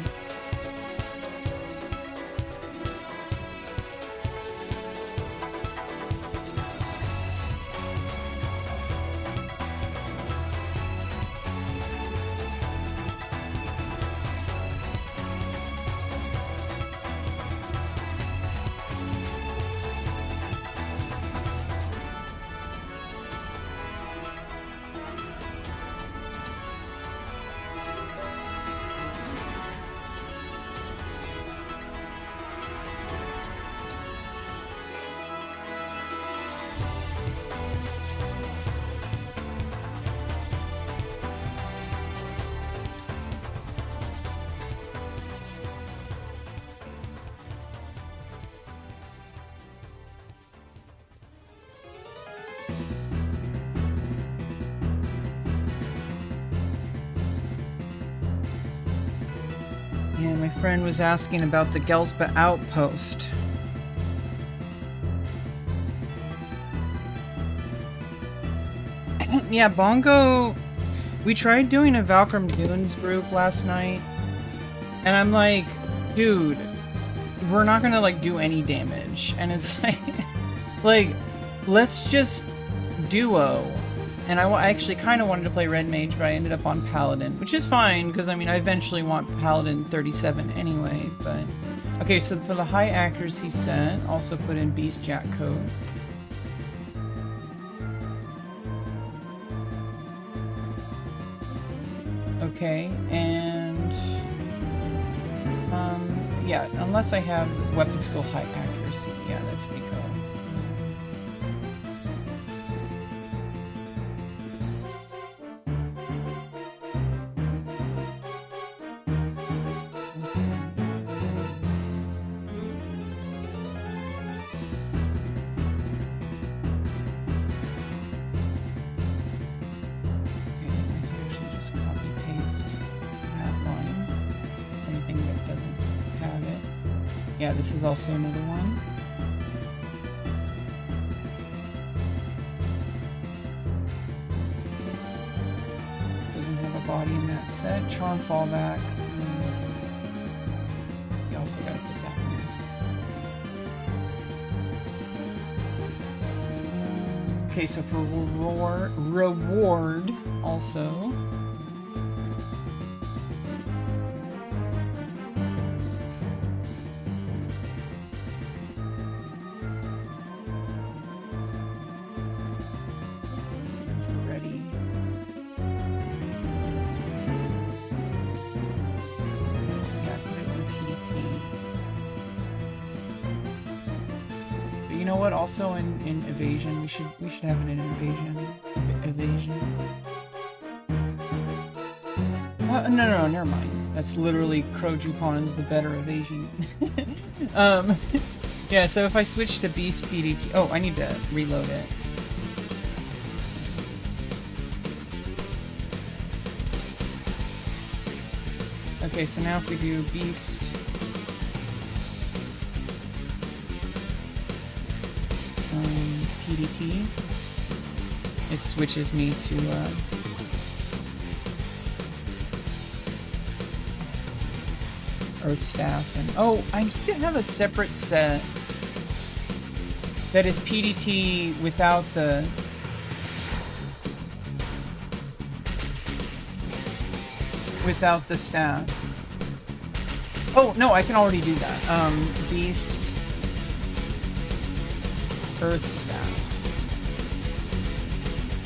Yeah, my friend was asking about the Gelsba outpost. Yeah, Bongo... We tried doing a Valkyrie Dunes group last night. And I'm like, dude, we're not gonna, like, do any damage. And it's like... like, let's just duo. And I actually kind of wanted to play Red Mage, but I ended up on Paladin, which is fine, because, I mean, I eventually want Paladin 37 anyway, but... Okay, so for the high accuracy set, also put in Beast Jack Coat. Okay, and... yeah, unless I have weapon skill high accuracy. Yeah, that's Miko. Yeah, this is also another one. Doesn't have a body in that set. Charm fallback. You also gotta put that in. Okay, so for reward also. You know what? Also in evasion, we should have it in evasion. No, never mind. That's literally Crow-Jupon's the better evasion. Yeah, so if I switch to Beast PDT... Oh, I need to reload it. Okay, so now if we do Beast... PDT, it switches me to Earth Staff, and oh, I need to have a separate set that is PDT without the staff. Oh no, I can already do that. Beast Earth Staff.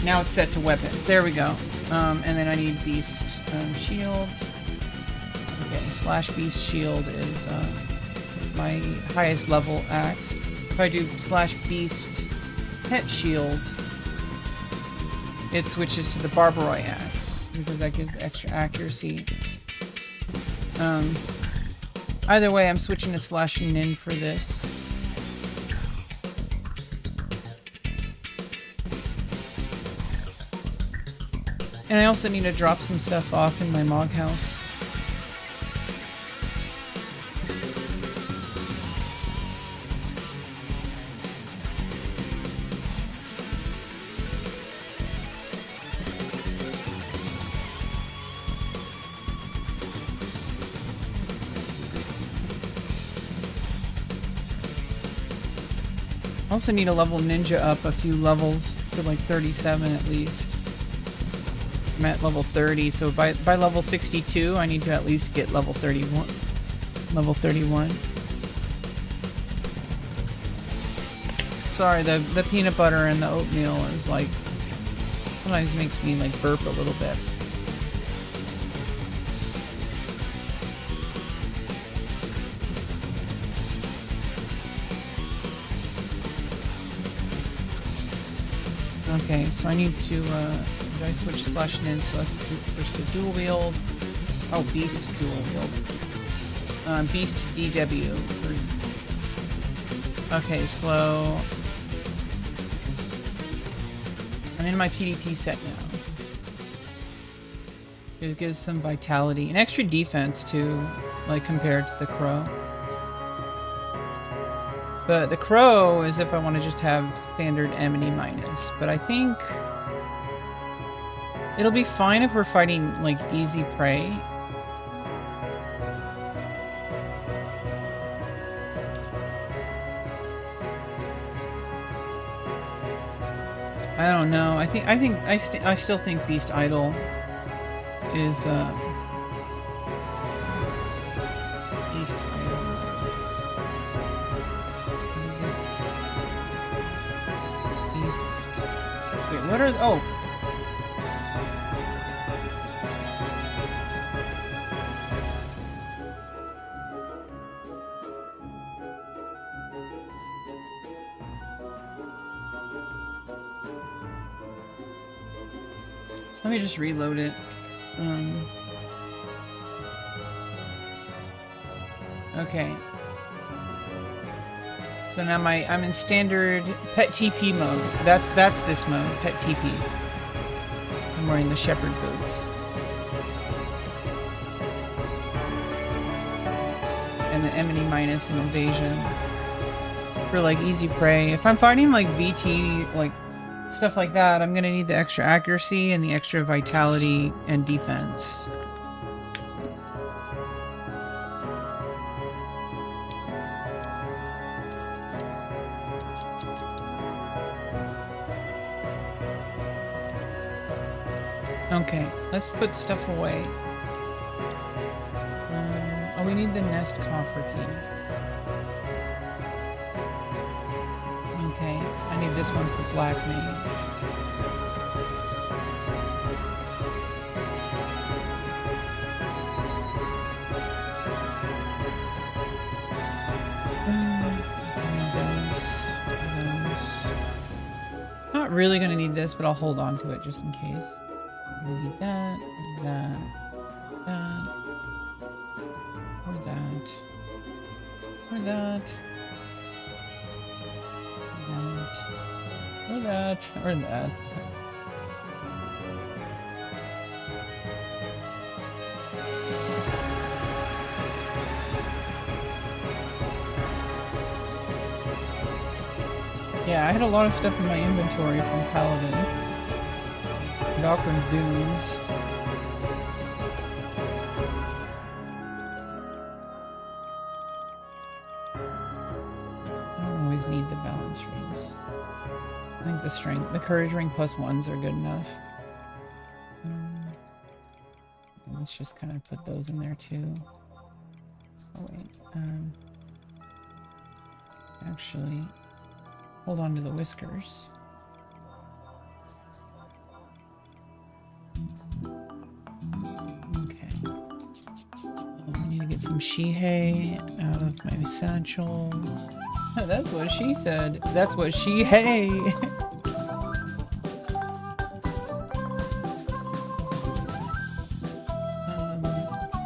Now it's set to weapons. There we go. And then I need Beast Shield. Okay, slash Beast Shield is my highest level axe. If I do slash Beast Pet Shield, it switches to the Barbaroi axe because that gives extra accuracy. Either way, I'm switching to slash Nin for this. And I also need to drop some stuff off in my Mog house. I also need to level Ninja up a few levels to like 37 at least. I'm at level 30, so by level 62, I need to at least get level 31. Level 31. Sorry, the peanut butter and the oatmeal is like sometimes makes me like burp a little bit. Okay, so I need to did I switch slash Nin, so let's switch to dual wield. Oh, Beast dual wield. Beast DW. Okay, slow. I'm in my PDT set now. It gives some vitality and extra defense too, like compared to the Crow. But the Crow is if I want to just have standard M&E minus, but I think it'll be fine if we're fighting, like, easy prey. I don't know. I still think Beast Idol is, Beast Idol. What is it? Beast... Wait, what are... Oh! Let me just reload it. Okay. So now I'm in standard pet TP mode. That's this mode, pet TP. I'm wearing the shepherd boots. And the M&E minus and evasion. For like easy prey. If I'm fighting like VT, like stuff like that, I'm gonna need the extra accuracy and the extra vitality and defense. Okay, let's put stuff away. Oh, we need the nest coffer key. Okay, I need this one for Black Mage. not really going to need this, but I'll hold on to it just in case. We'll need that, that, that, or that, or that, or that, or that. Yeah, I had a lot of stuff in my inventory from Paladin. Doctrine Dooms. I don't always need the balance rings. I think the strength, the courage ring plus ones are good enough. Let's just kind of put those in there too. Oh wait, actually, hold on to the whiskers. Okay. I need to get some Shihei out of my satchel. Oh, that's what she said. That's what Shihei.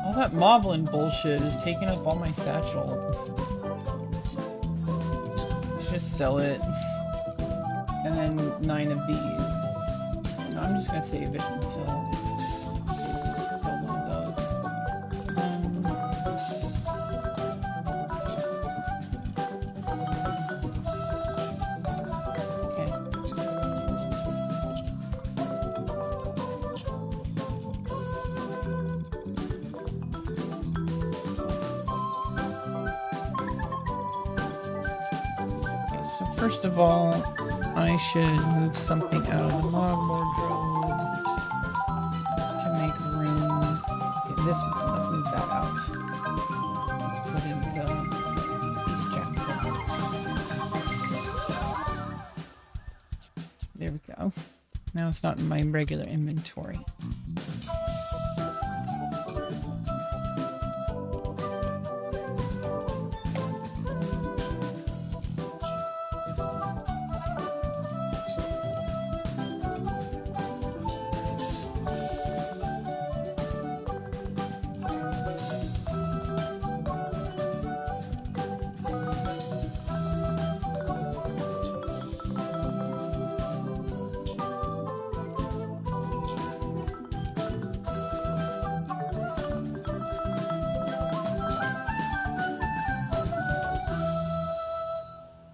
All that moblin bullshit is taking up all my satchel. Let's just sell it. And then 9 of these. No, I'm just gonna save it until one of those. Okay. Okay, so first of all, I should move something out of the mob wardrobe to make room. Okay, this one, let's move that out. Let's put in the beast jacket. There we go. Now it's not in my regular inventory.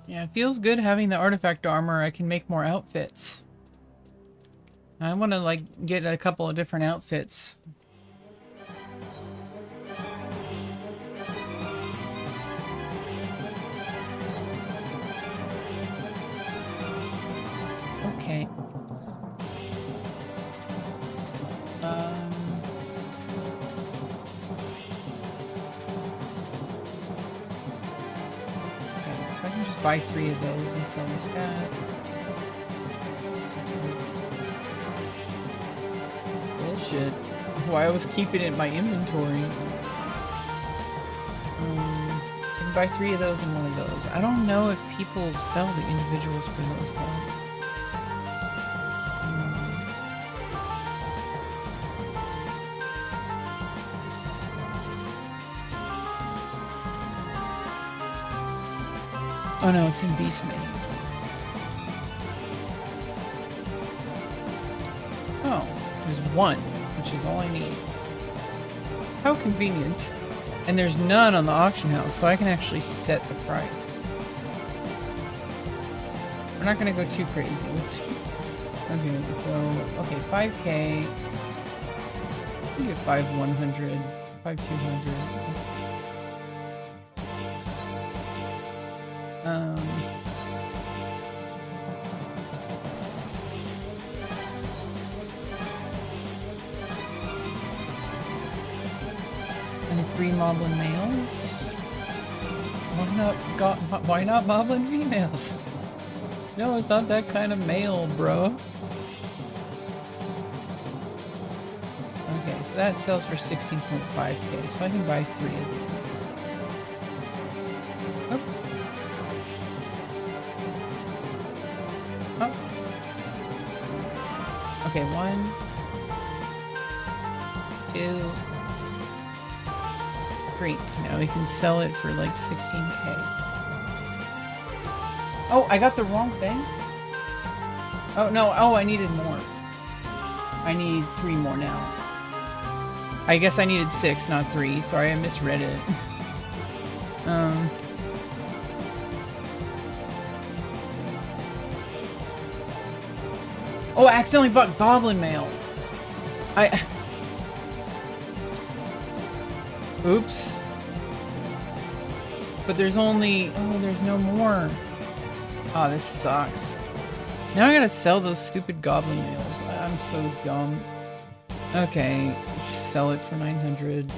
Yeah, it feels good having the artifact armor. I can make more outfits. I want to like get a couple of different outfits. Okay. So I can just buy 3 of those and sell the stack. Bullshit. Why I was keeping it in my inventory. So I can buy 3 of those and 1 of those. I don't know if people sell the individuals for those though. Oh no, it's in Beastmaster. Oh, there's 1, which is all I need. How convenient. And there's none on the auction house, so I can actually set the price. We're not gonna go too crazy with it. Okay, so, okay, 5K. We get 5,100, 5,200. And 3 moblin males? Why not moblin females? No, it's not that kind of male, bro. Okay, so that sells for 16.5K, so I can buy 3 of these. Okay, 1, 2, 3. Now we can sell it for like 16K. Oh, I got the wrong thing? Oh, no. Oh, I needed more. I need 3 more now. I guess I needed 6, not 3. Sorry, I misread it. Oh, I accidentally bought goblin mail. Oops. But there's only... Oh, there's no more. Oh, this sucks. Now I gotta sell those stupid goblin mails. I'm so dumb. Okay, let's sell it for 900.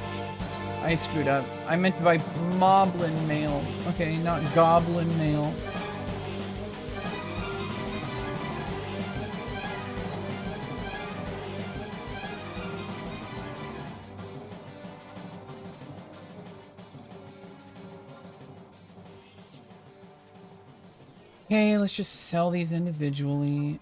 I screwed up. I meant to buy moblin mail. Okay, not goblin mail. Okay, let's just sell these individually.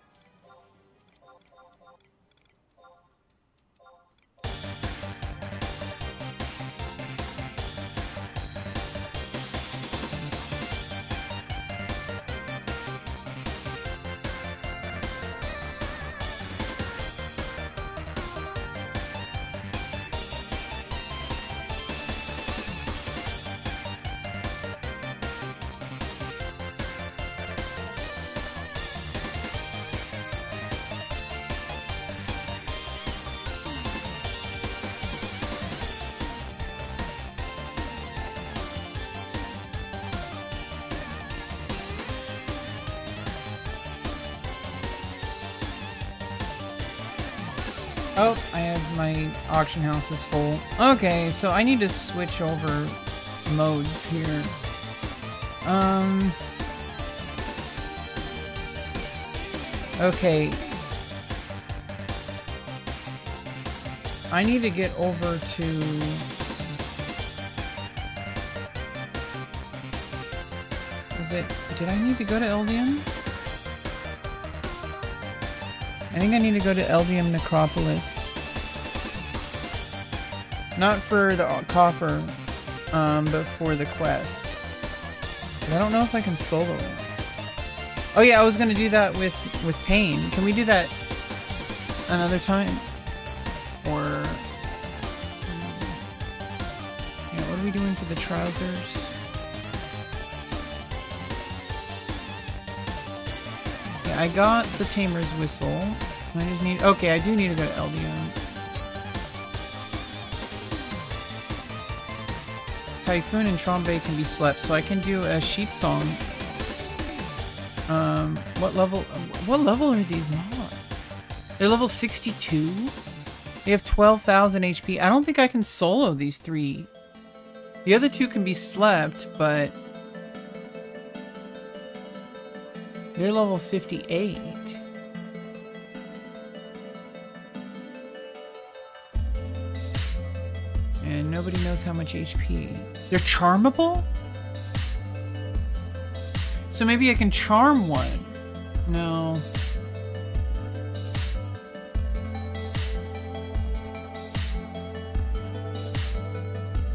Oh, I have my auction house is full. Okay, so I need to switch over modes here. Okay. I need to get over to... Did I need to go to Eldium? I think I need to go to Eldium Necropolis. Not for the coffer, but for the quest. I don't know if I can solo it. Oh yeah, I was gonna do that with Pain. Can we do that another time? Or... Yeah, what are we doing for the trousers? I got the Tamer's Whistle. I just need... Okay, I do need to go to Eldium. Typhoon and Trombe can be slept, so I can do a sheep song. What level are these mobs? They're level 62? They have 12,000 HP. I don't think I can solo these 3. The other 2 can be slept, but... They're level 58. And nobody knows how much HP. They're charmable? So maybe I can charm one. No.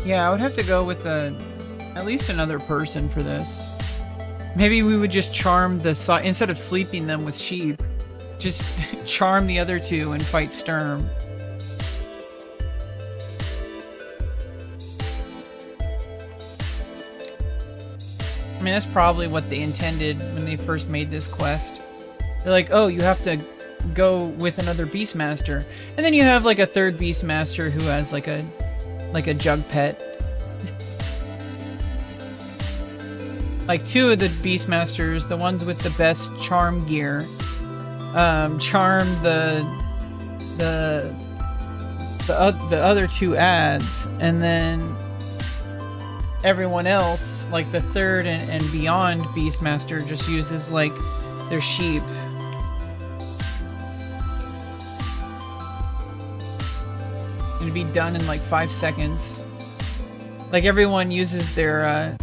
Yeah, I would have to go with at least another person for this. Maybe we would just charm the instead of sleeping them with sheep, just charm the other 2 and fight Sturm. I mean, that's probably what they intended when they first made this quest. They're like, oh, you have to go with another Beastmaster. And then you have like a third Beastmaster who has like a jug pet. Like 2 of the Beastmasters, the ones with the best charm gear, charm the other 2 ads, and then everyone else, like the third and beyond Beastmaster, just uses like their sheep. It'd be done in like 5 seconds. Like everyone uses their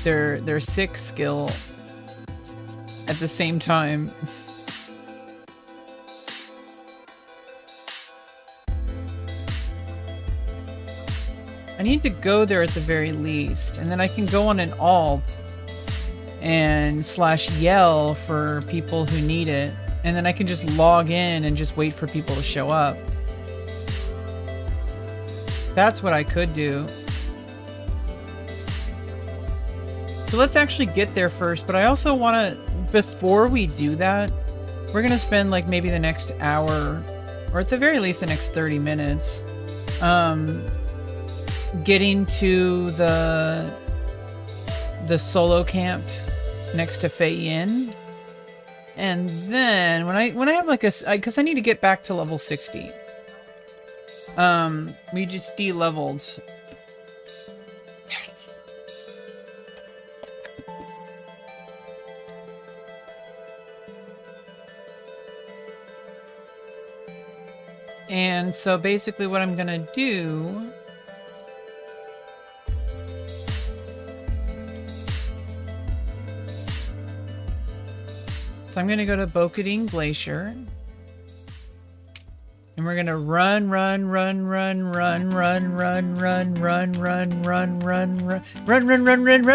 6 skill at the same time. I need to go there at the very least, and then I can go on an alt and /yell for people who need it, and then I can just log in and just wait for people to show up. That's what I could do. So let's actually get there first, but I also want to, before we do that, we're going to spend like maybe the next hour, or at the very least the next 30 minutes, getting to the solo camp next to Fei Yin. And then when I have like because I need to get back to level 60. We just de-leveled. And so basically what I'm gonna do so I'm gonna go to Bokadine Glacier. And we're gonna run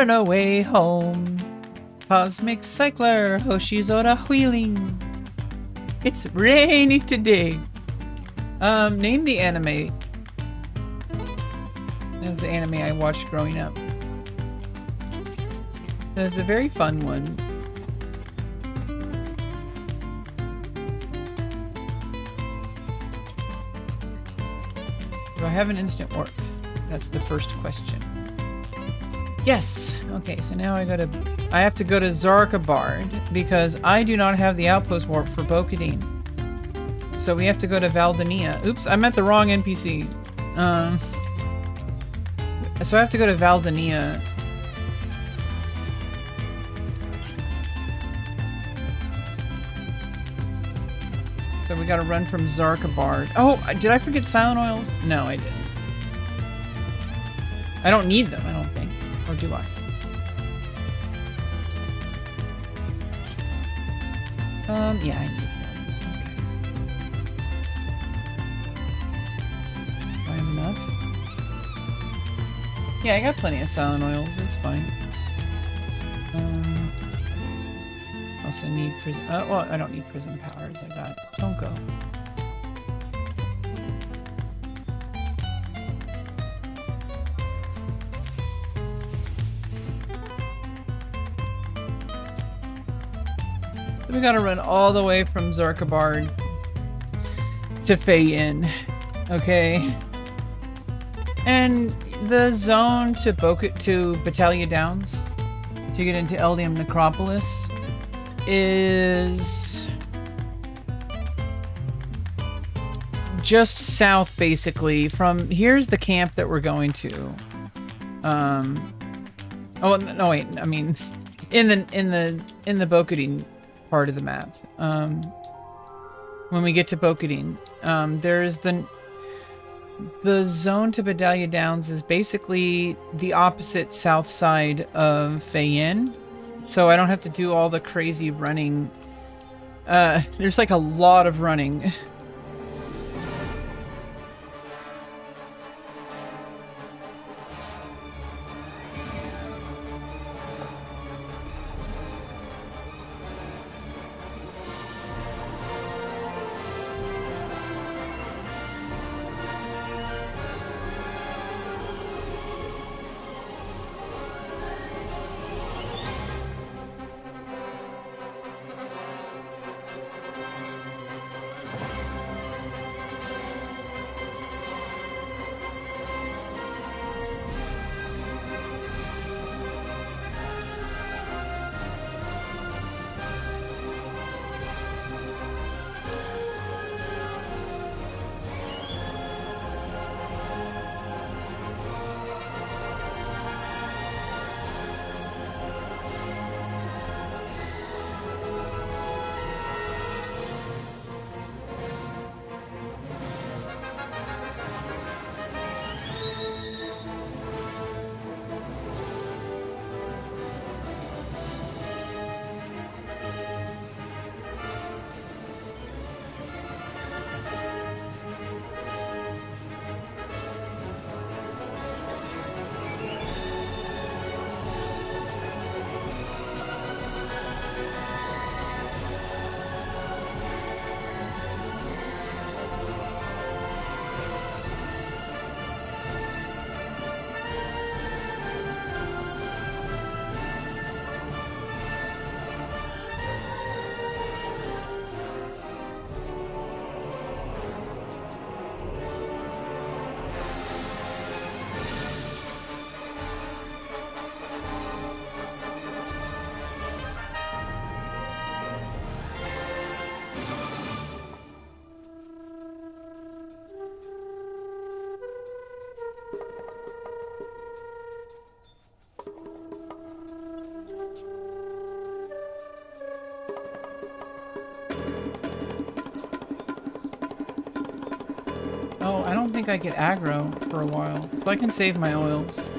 away home. Cosmic Cycler, Hoshizora Wheeling. It's rainy today. Name the anime. That was the anime I watched growing up. That's a very fun one. Do I have an instant warp? That's the first question. Yes! Okay, so now I have to go to Zarkabard because I do not have the outpost warp for Bokadine. So we have to go to Valdania. Oops, I'm at the wrong NPC. So I have to go to Valdania. So we gotta run from Zarkabard. Oh, did I forget Silent Oils? No, I didn't. I don't need them, I don't think. Or do I? Yeah, I need them. Okay. Do I have enough? Yeah, I got plenty of Silent Oils, it's fine. Also need prison. Well, I don't need prison powers. I got. Don't go. So we gotta run all the way from Zarkabard to Fei Yin. Okay. And the zone to Battaglia Downs to get into Eldium Necropolis is just south, basically. From here's the camp that we're going to. Oh no, wait. I mean, in the Bokadine part of the map. When we get to Bokadine, there's the zone to Battaglia Downs is basically the opposite south side of Fei Yin. So I don't have to do all the crazy running. There's like a lot of running. don't think I get aggro for a while, so I can save my oils.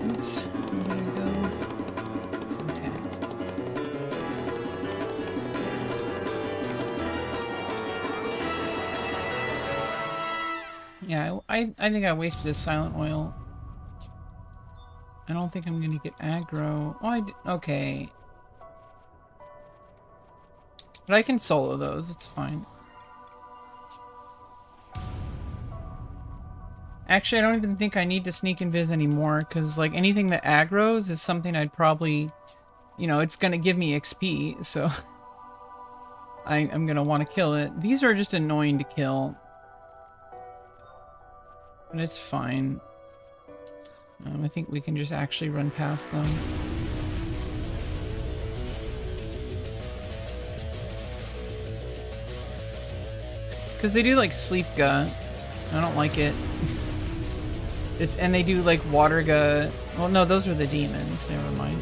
Oops, I'm gonna go attack. Yeah, I think I wasted a silent oil. I don't think I'm gonna get aggro. Oh, okay. But I can solo those, it's fine. Actually, I don't even think I need to sneak invis anymore, because like anything that aggroes is something I'd probably, you know, it's gonna give me XP, so I'm gonna want to kill it. These are just annoying to kill, but it's fine. I think we can just actually run past them. Because they do like sleep gut. I don't like it. And they do like water gut. Well, no, those are the demons. Never mind.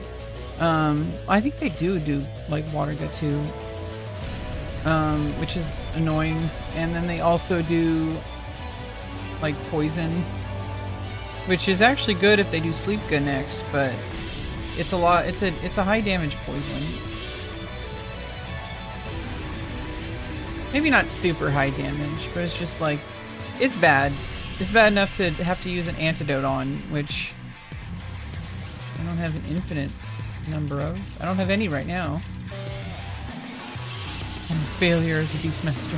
I think they do like water gut too, which is annoying. And then they also do like poison, which is actually good if they do sleep gut next. But it's a lot. It's a high damage poison. Maybe not super high damage, but it's just like it's bad. It's bad enough to have to use an antidote on, which I don't have an infinite number of. I don't have any right now. I'm a failure as a Beastmaster.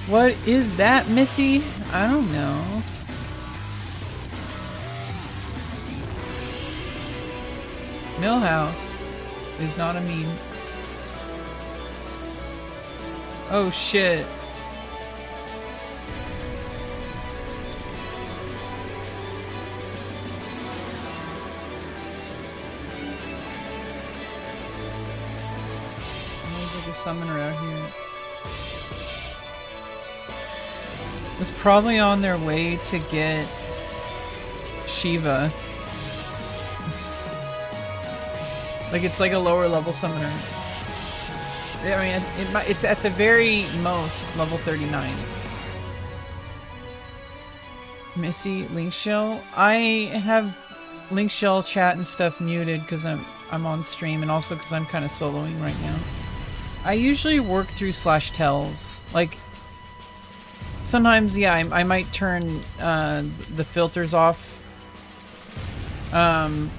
What is that, Missy? I don't know. Millhouse is not a meme. Oh shit. Summoner out here was probably on their way to get Shiva. Like it's like a lower level summoner. I mean, it's at the very most level 39. Missy Link Shell. I have Link Shell chat and stuff muted because I'm on stream, and also because I'm kind of soloing right now. I usually work through /tells. Like, sometimes, yeah, I might turn the filters off to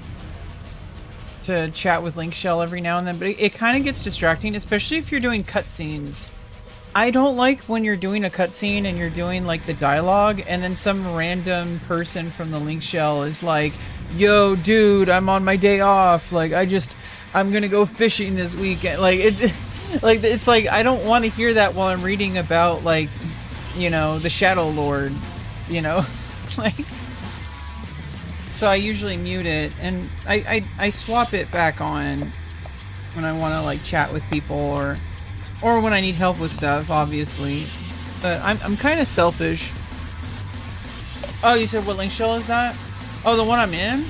chat with Link Shell every now and then, but it kind of gets distracting, especially if you're doing cutscenes. I don't like when you're doing a cutscene and you're doing, like, the dialogue, and then some random person from the Link Shell is like, yo, dude, I'm on my day off. Like, I'm gonna go fishing this weekend. Like, it's like, I don't want to hear that while I'm reading about, like, you know, the Shadow Lord, you know? Like, so I usually mute it, and I swap it back on when I want to, like, chat with people, or when I need help with stuff, obviously. But I'm kind of selfish. Oh, you said what Link Shell is that? Oh, the one I'm in?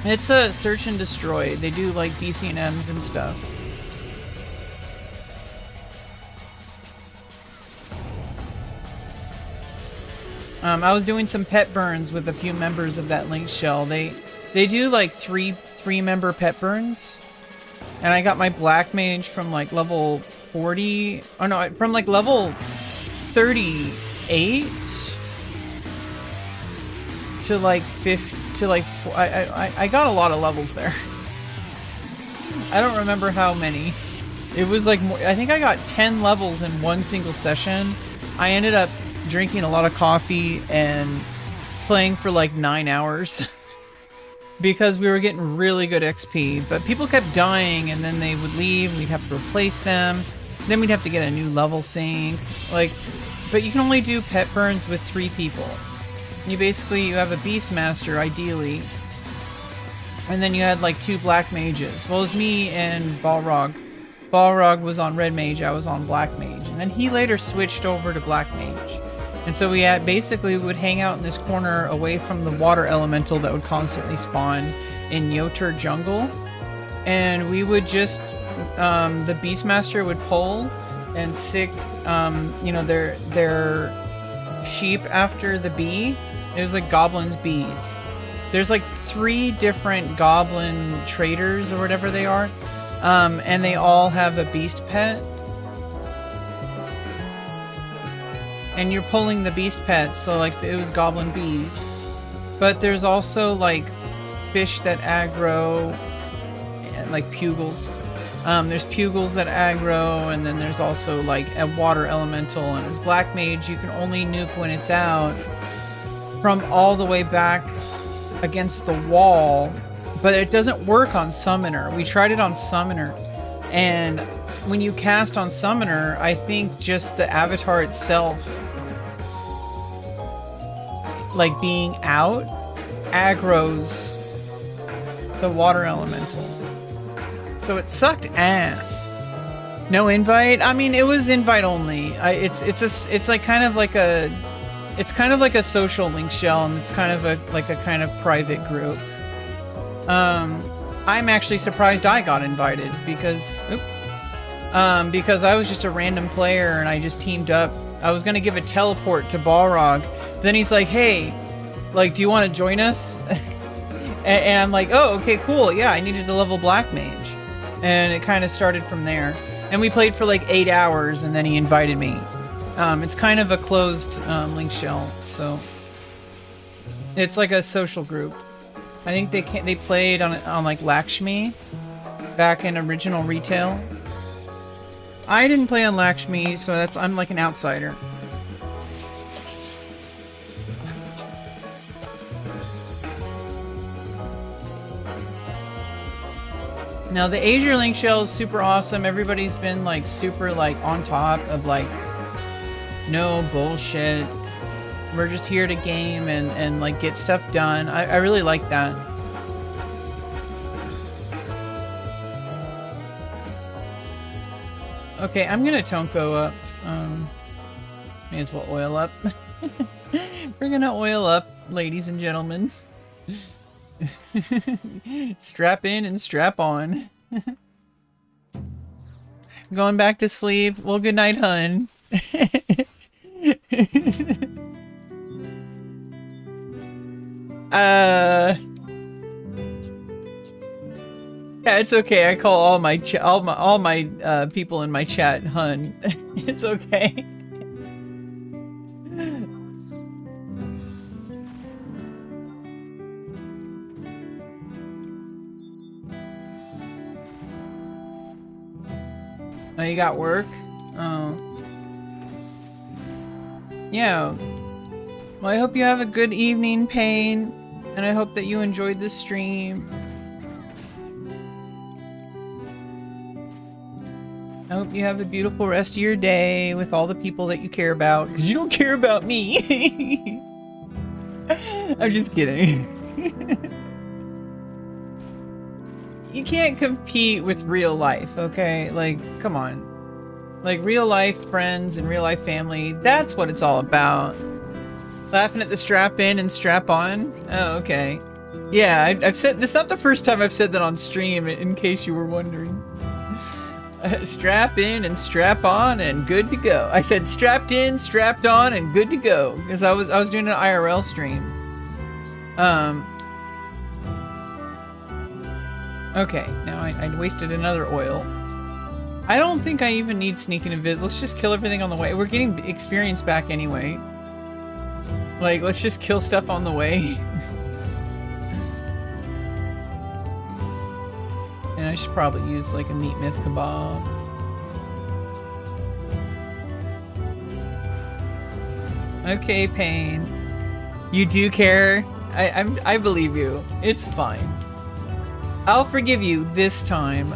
It's a search and destroy. They do, like, BCNMs and stuff. I was doing some pet burns with a few members of that Link Shell. They do like three member pet burns, and I got my Black Mage from like level 40. Oh no, from like level 38 to like 50 to like I got a lot of levels there. I don't remember how many. It was like more, I think I got 10 levels in one single session. I ended up drinking a lot of coffee and playing for like 9 hours because we were getting really good XP, but people kept dying and then they would leave and we'd have to replace them. Then we'd have to get a new level sync. Like, but you can only do pet burns with 3 people. You have a Beastmaster, ideally. And then you had like 2 black mages. Well, it was me and Balrog. Balrog was on red mage, I was on black mage. And then he later switched over to black mage. And so we would hang out in this corner away from the water elemental that would constantly spawn in Yotur jungle. And we would just, the Beastmaster would pull and sick, you know, their sheep after the bee. It was like goblins' bees. There's like 3 different goblin traders or whatever they are. And they all have a beast pet. And you're pulling the beast pets, so like it was goblin bees. But there's also like fish that aggro, like pugils. There's pugils that aggro, and then there's also like a water elemental. And as black mage, you can only nuke when it's out from all the way back against the wall. But it doesn't work on summoner. We tried it on summoner, and when you cast on summoner, I think just the avatar itself, like being out, aggroes the water elemental. So it sucked ass. No invite? I mean, it was invite only. It's like kind of like a social link shell, and it's kind of a kind of private group. I'm actually surprised I got invited because I was just a random player and I just teamed up. I was gonna give a teleport to Balrog. Then he's like, hey, like, do you want to join us? and I'm like, oh, okay, cool. Yeah, I needed a level black mage. And it kind of started from there. And we played for like 8 hours and then he invited me. It's kind of a closed link shell, so it's like a social group. I think they played on like Lakshmi back in original retail. I didn't play on Lakshmi, so I'm like an outsider. Now the Azure link shell is super awesome. Everybody's been like super like on top of like no bullshit. We're just here to game and like get stuff done. I really like that. Okay, I'm gonna Tonko up. May as well oil up. We're gonna oil up, ladies and gentlemen. Strap in and strap on. Going back to sleep. Well, good night, hun. Yeah, it's okay. I call all my people in my chat hun. It's okay. Oh, you got work? Oh. Yeah. Well, I hope you have a good evening, Pain. And I hope that you enjoyed this stream. I hope you have a beautiful rest of your day with all the people that you care about. Because you don't care about me. I'm just kidding. You can't compete with real life, okay? Like, come on. Like, real life friends and real life family, that's what it's all about. Laughing at the strap in and strap on? Oh, okay. Yeah, I've said, it's not the first time I've said that on stream, in case you were wondering. Strap in and strap on and good to go. I said strapped in, strapped on, and good to go. Because I was doing an IRL stream. Okay, now I wasted another oil. I don't think I even need sneak and invis. Let's just kill everything on the way. We're getting experience back anyway. Like, let's just kill stuff on the way. And I should probably use like a meat myth kebab. Okay, Pain. You do care. I believe you. It's fine. I'll forgive you this time.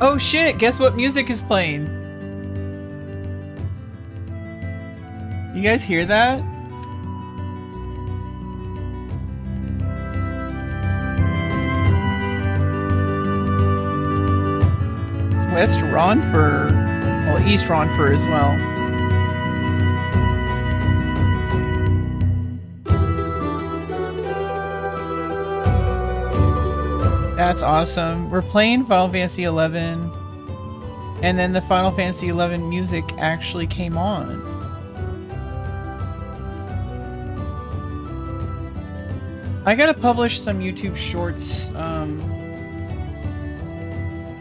Oh shit, guess what music is playing? You guys hear that? It's West Ronfer, well, East Ronfer as well. That's awesome. We're playing Final Fantasy 11, and then the Final Fantasy 11 music actually came on. I gotta publish some YouTube shorts.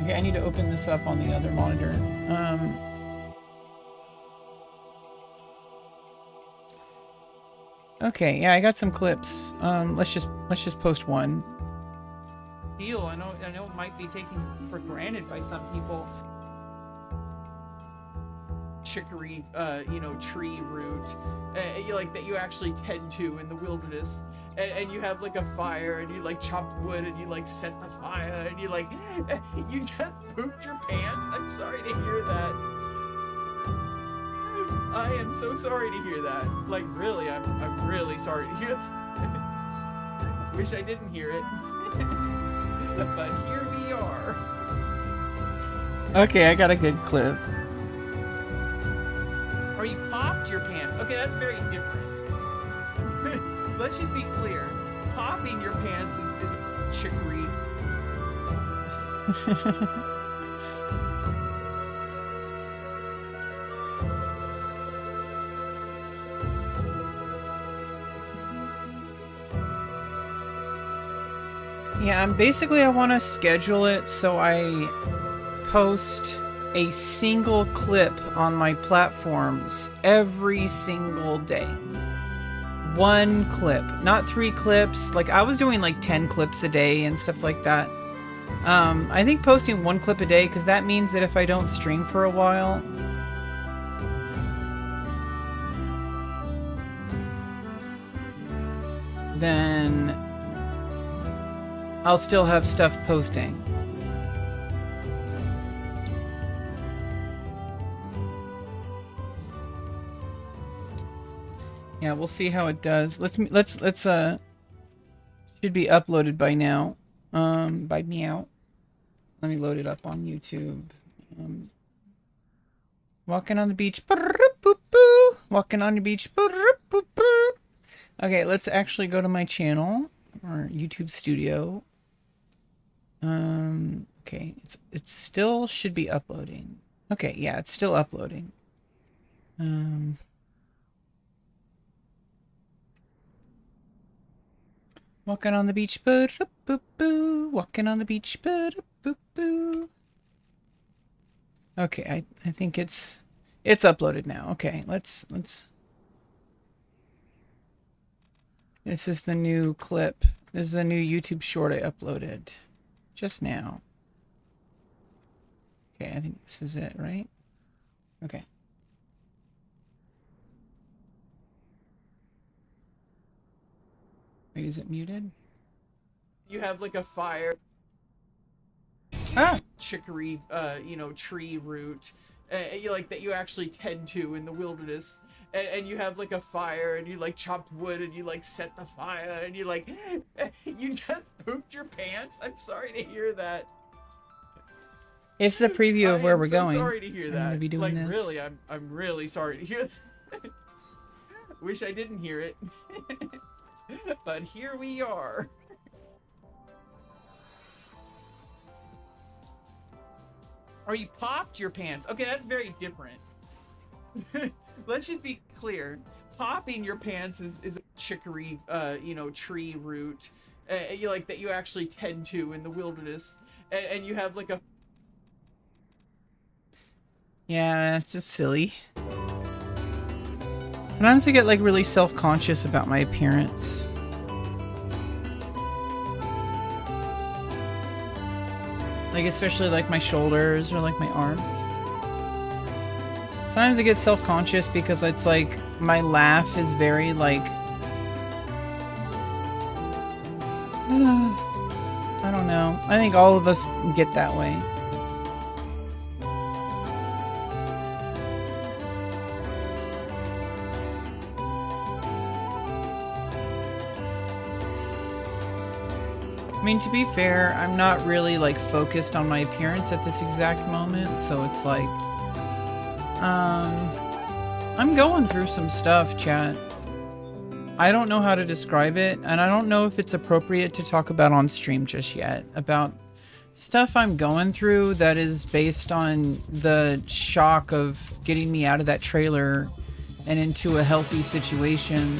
Okay, I need to open this up on the other monitor. Okay, yeah, I got some clips. Let's just post one. Deal. I know it might be taken for granted by some people. Chicory, you know, tree root, you like that you actually tend to in the wilderness, and you have like a fire, and you like chop wood, and you like set the fire, and you like you just pooped your pants. I'm sorry to hear that. I am so sorry to hear that. Like really, I'm really sorry to hear that. Wish I didn't hear it. But here we are. Okay, I got a good clip. Or you popped your pants. Okay, that's very different. Let's just be clear. Popping your pants is chicory. Yeah, basically I want to schedule it so I post a single clip on my platforms every single day. One clip, not 3 clips. Like I was doing like 10 clips a day and stuff like that. I think posting 1 clip a day, because that means that if I don't stream for a while, then I'll still have stuff posting. Yeah, we'll see how it does. Let's should be uploaded by now. By meow. Let me load it up on YouTube. Walking on the beach. Walking on the beach. Okay, let's actually go to my channel or YouTube studio. Okay, it still should be uploading. Okay, yeah, it's still uploading. Walking on the beach, walking on the beach, okay, I think it's uploaded now. Okay, let's. This is the new clip. This is the new YouTube short I uploaded just now. Okay, I think this is it, right? Okay. Wait, is it muted? You have like a fire. Ah! Chicory, you know, tree root, you like that you actually tend to in the wilderness, and you have like a fire, and you like chopped wood, and you like set the fire, and you like you just pooped your pants. I'm sorry to hear that. It's the preview of where we're going. Sorry to hear that. I'm gonna be doing like this. Really, I'm really sorry to hear that. Wish I didn't hear it. But here we are. Or you popped your pants. Okay, that's very different. Let's just be clear. Popping your pants is chicory, you know, tree root, you like that you actually tend to in the wilderness, and you have like a. Yeah, it's just silly. Sometimes I get like really self-conscious about my appearance. Like, especially like my shoulders or like my arms. Sometimes I get self-conscious because it's like my laugh is very like I don't know. I think all of us get that way. I mean, to be fair, I'm not really like focused on my appearance at this exact moment, so it's like I'm going through some stuff, chat. I don't know how to describe it, and I don't know if it's appropriate to talk about on stream just yet. About stuff I'm going through that is based on the shock of getting me out of that trailer and into a healthy situation.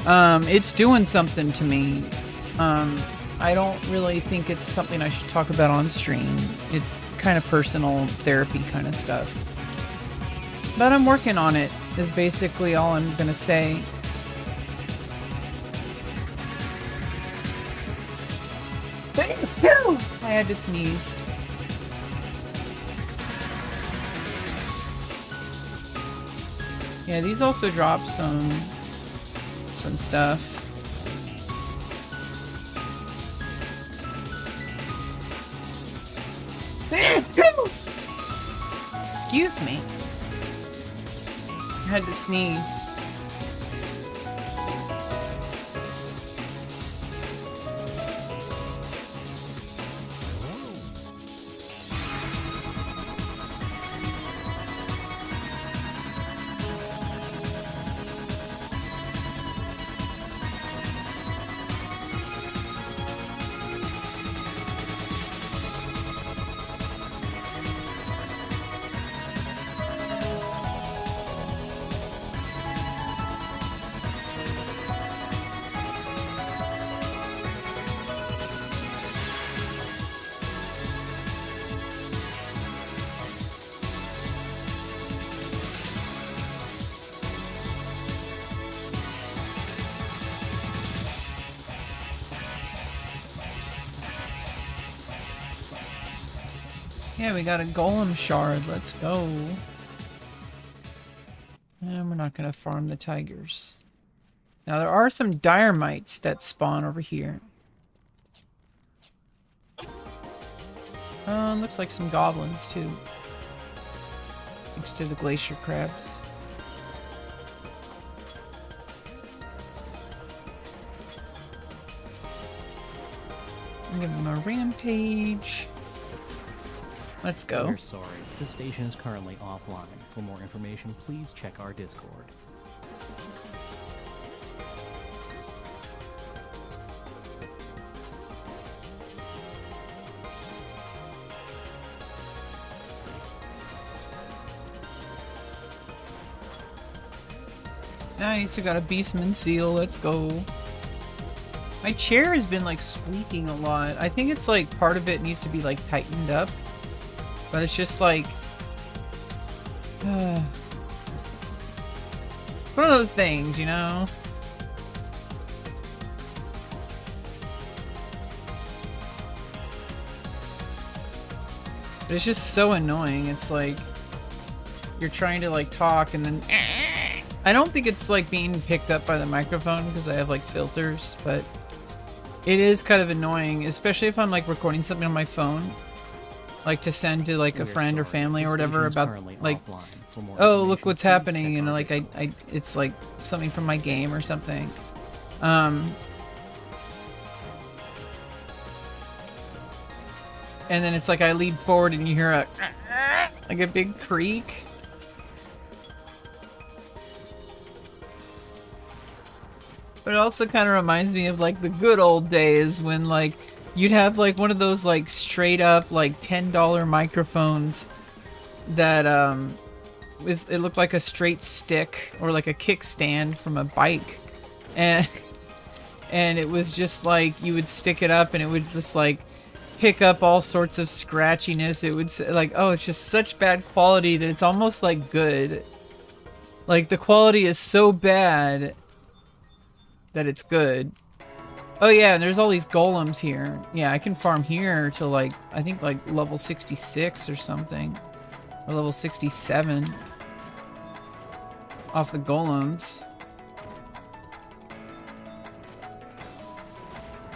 It's doing something to me. I don't really think it's something I should talk about on stream. It's kind of personal therapy kind of stuff. But I'm working on it, is basically all I'm gonna say. I had to sneeze. Yeah, these also drop some stuff. Excuse me. I had to sneeze. Yeah, we got a golem shard. Let's go. And we're not going to farm the tigers. Now, there are some dire mites that spawn over here. Looks like some goblins, too. Thanks to the glacier crabs. Give them a rampage. Let's go. We're sorry. The station is currently offline. For more information, please check our Discord. Nice, we got a Beastman seal. Let's go. My chair has been like squeaking a lot. I think it's like part of it needs to be like tightened up. But it's just like one of those things, you know? But it's just so annoying. It's like you're trying to like talk and then I don't think it's like being picked up by the microphone because I have like filters, but it is kind of annoying, especially if I'm like recording something on my phone. Like to send to like a friend or family or whatever about like, oh, look what's happening, and like I it's like something from my game or something. And then it's like I lean forward and you hear a like a big creak. But it also kind of reminds me of like the good old days when like you'd have like one of those like straight up like $10 microphones that it looked like a straight stick or like a kickstand from a bike, and it was just like you would stick it up and it would just like pick up all sorts of scratchiness. It would like, oh, it's just such bad quality that it's almost like good. Like the quality is so bad that it's good. Oh yeah, and there's all these golems here. Yeah, I can farm here to like, I think like level 66 or something. Or level 67. Off the golems.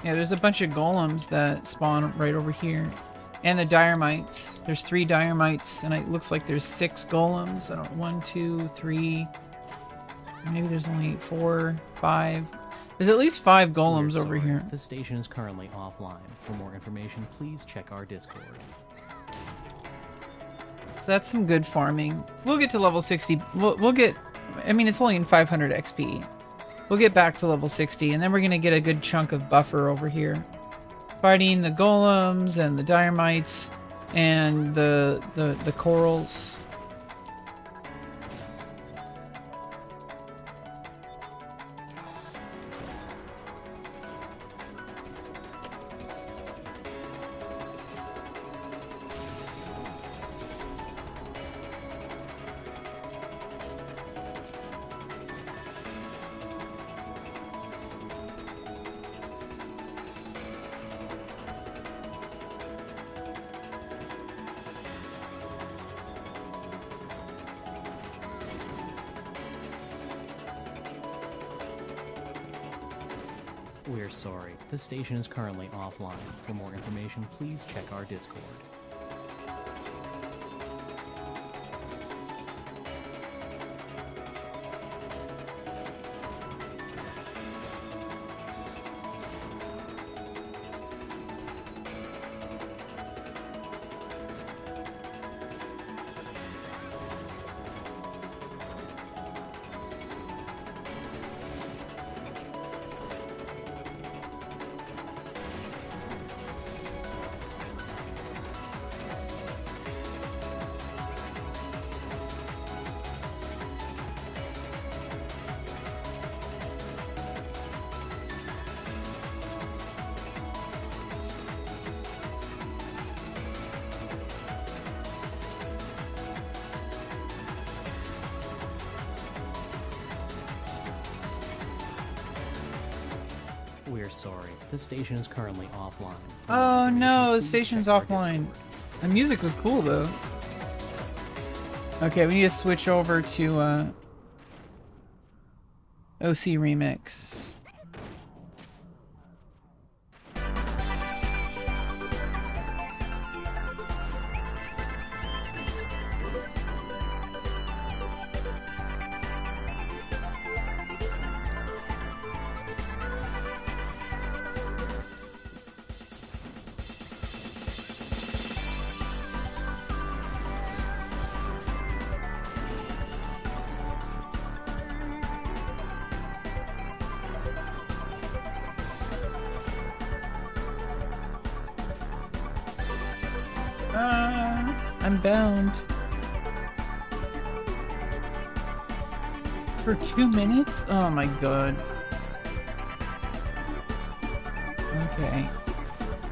Yeah, there's a bunch of golems that spawn right over here. And the Diormites. There's 3 Diormites, and it looks like there's 6 golems. I don't, 1, 2, 3. Maybe there's only 4, 5. There's at least 5 golems over here. This station is currently offline. For more information, please check our Discord. So that's some good farming. We'll get to level 60. We'll get, I mean, it's only in 500 XP. We'll get back to level 60, and then we're going to get a good chunk of buffer over here. Fighting the golems and the Diormites and the corals. We're sorry. This station is currently offline. For more information, please check our Discord. We're sorry. This station is currently offline. Oh no, the station's offline. The music was cool though. Okay, we need to switch over to OC Remix. I'm bound. For 2 minutes? Oh my god. Okay.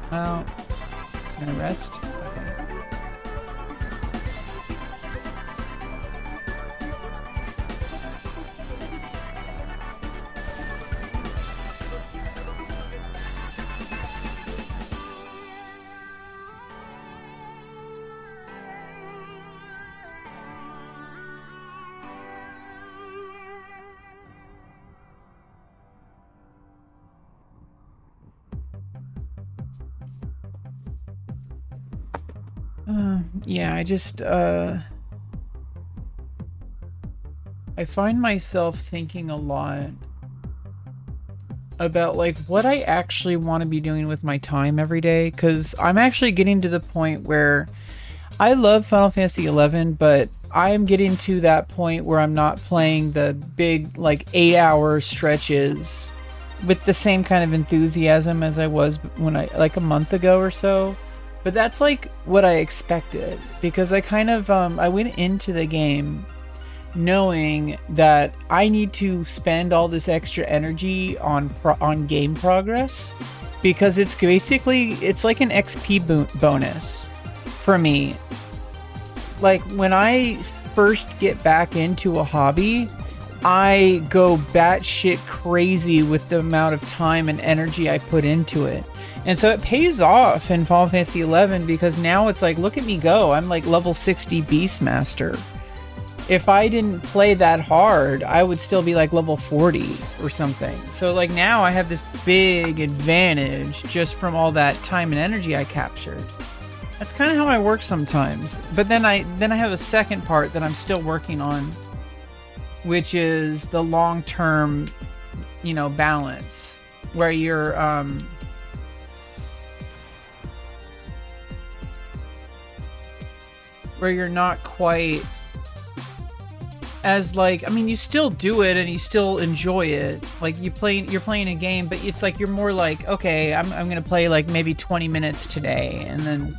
Well, gonna rest. Okay. Yeah, I find myself thinking a lot about like what I actually want to be doing with my time every day, because I'm actually getting to the point where I love Final Fantasy XI, but I'm getting to that point where I'm not playing the big like 8-hour stretches with the same kind of enthusiasm as I was when like a month ago or so. But that's like what I expected, because I kind of I went into the game knowing that I need to spend all this extra energy on game progress, because it's basically like an XP bonus for me. Like when I first get back into a hobby, I go batshit crazy with the amount of time and energy I put into it. And so it pays off in Final Fantasy XI because now it's like, look at me go. I'm like level 60 Beastmaster. If I didn't play that hard, I would still be like level 40 or something. So like now I have this big advantage just from all that time and energy I captured. That's kind of how I work sometimes. But then I have a second part that I'm still working on, which is the long-term, you know, balance where you're not quite as like, I mean, you still do it and you still enjoy it. Like you're playing a game, but it's like you're more like, okay, I'm gonna play like maybe 20 minutes today, and then,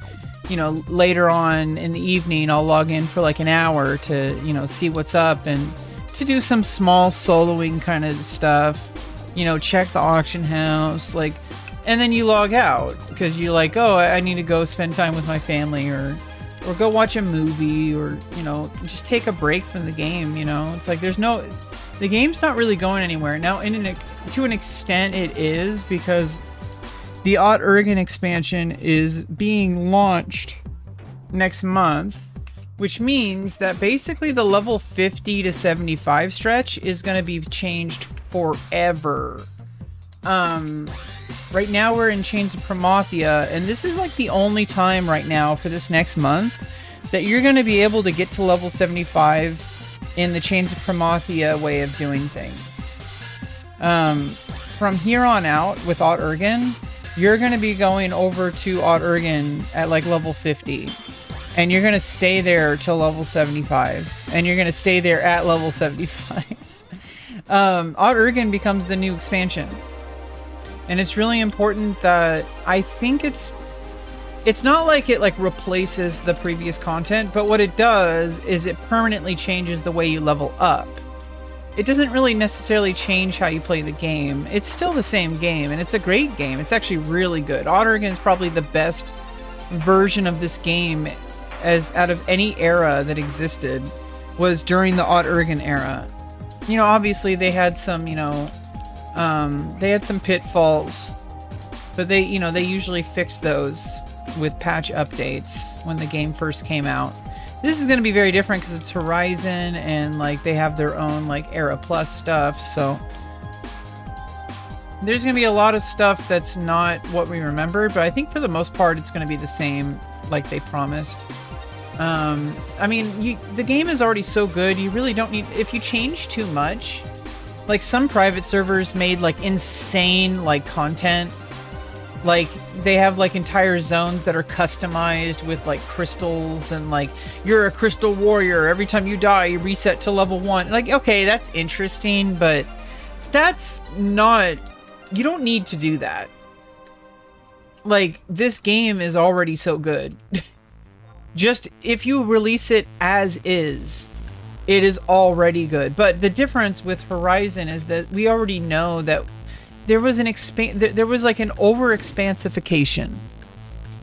you know, later on in the evening I'll log in for like an hour to, you know, see what's up and to do some small soloing kind of stuff, you know, check the auction house, like, and then you log out because you're like, oh, I need to go spend time with my family or go watch a movie, or, you know, just take a break from the game. You know, it's like the game's not really going anywhere now. To an extent it is, because the Odd Urgen expansion is being launched next month, which means that basically the level 50 to 75 stretch is going to be changed forever. Right now we're in Chains of Promothia, and this is like the only time right now for this next month that you're going to be able to get to level 75 in the Chains of Promothia way of doing things. From here on out with Odd Urgen, you're going to be going over to Odd Urgen at like level 50. And you're going to stay there till level 75. And you're going to stay there at level 75. Odd Urgen becomes the new expansion. And it's really important that I think it's not like it like replaces the previous content, but what it does is it permanently changes the way you level up. It doesn't really necessarily change how you play the game. It's still the same game, and it's a great game. It's actually really good. Odd Urgen is probably the best version of this game as out of any era that existed was during the Odd Urgen era. You know, obviously they had some, you know, they had some pitfalls, but they usually fix those with patch updates when the game first came out. This is going to be very different because it's Horizon, and like they have their own like Era Plus stuff, so there's going to be a lot of stuff that's not what we remembered, but I think for the most part it's going to be the same like they promised. I mean, the game is already so good, you really don't need, if you change too much, like some private servers made like insane like content, like they have like entire zones that are customized with like crystals, and like you're a crystal warrior, every time you die you reset to level 1. Like, okay, that's interesting, but that's not, you don't need to do that. Like, this game is already so good. Just if you release it as is, it is already good. But the difference with Horizon is that we already know that there was there was like an over-expansification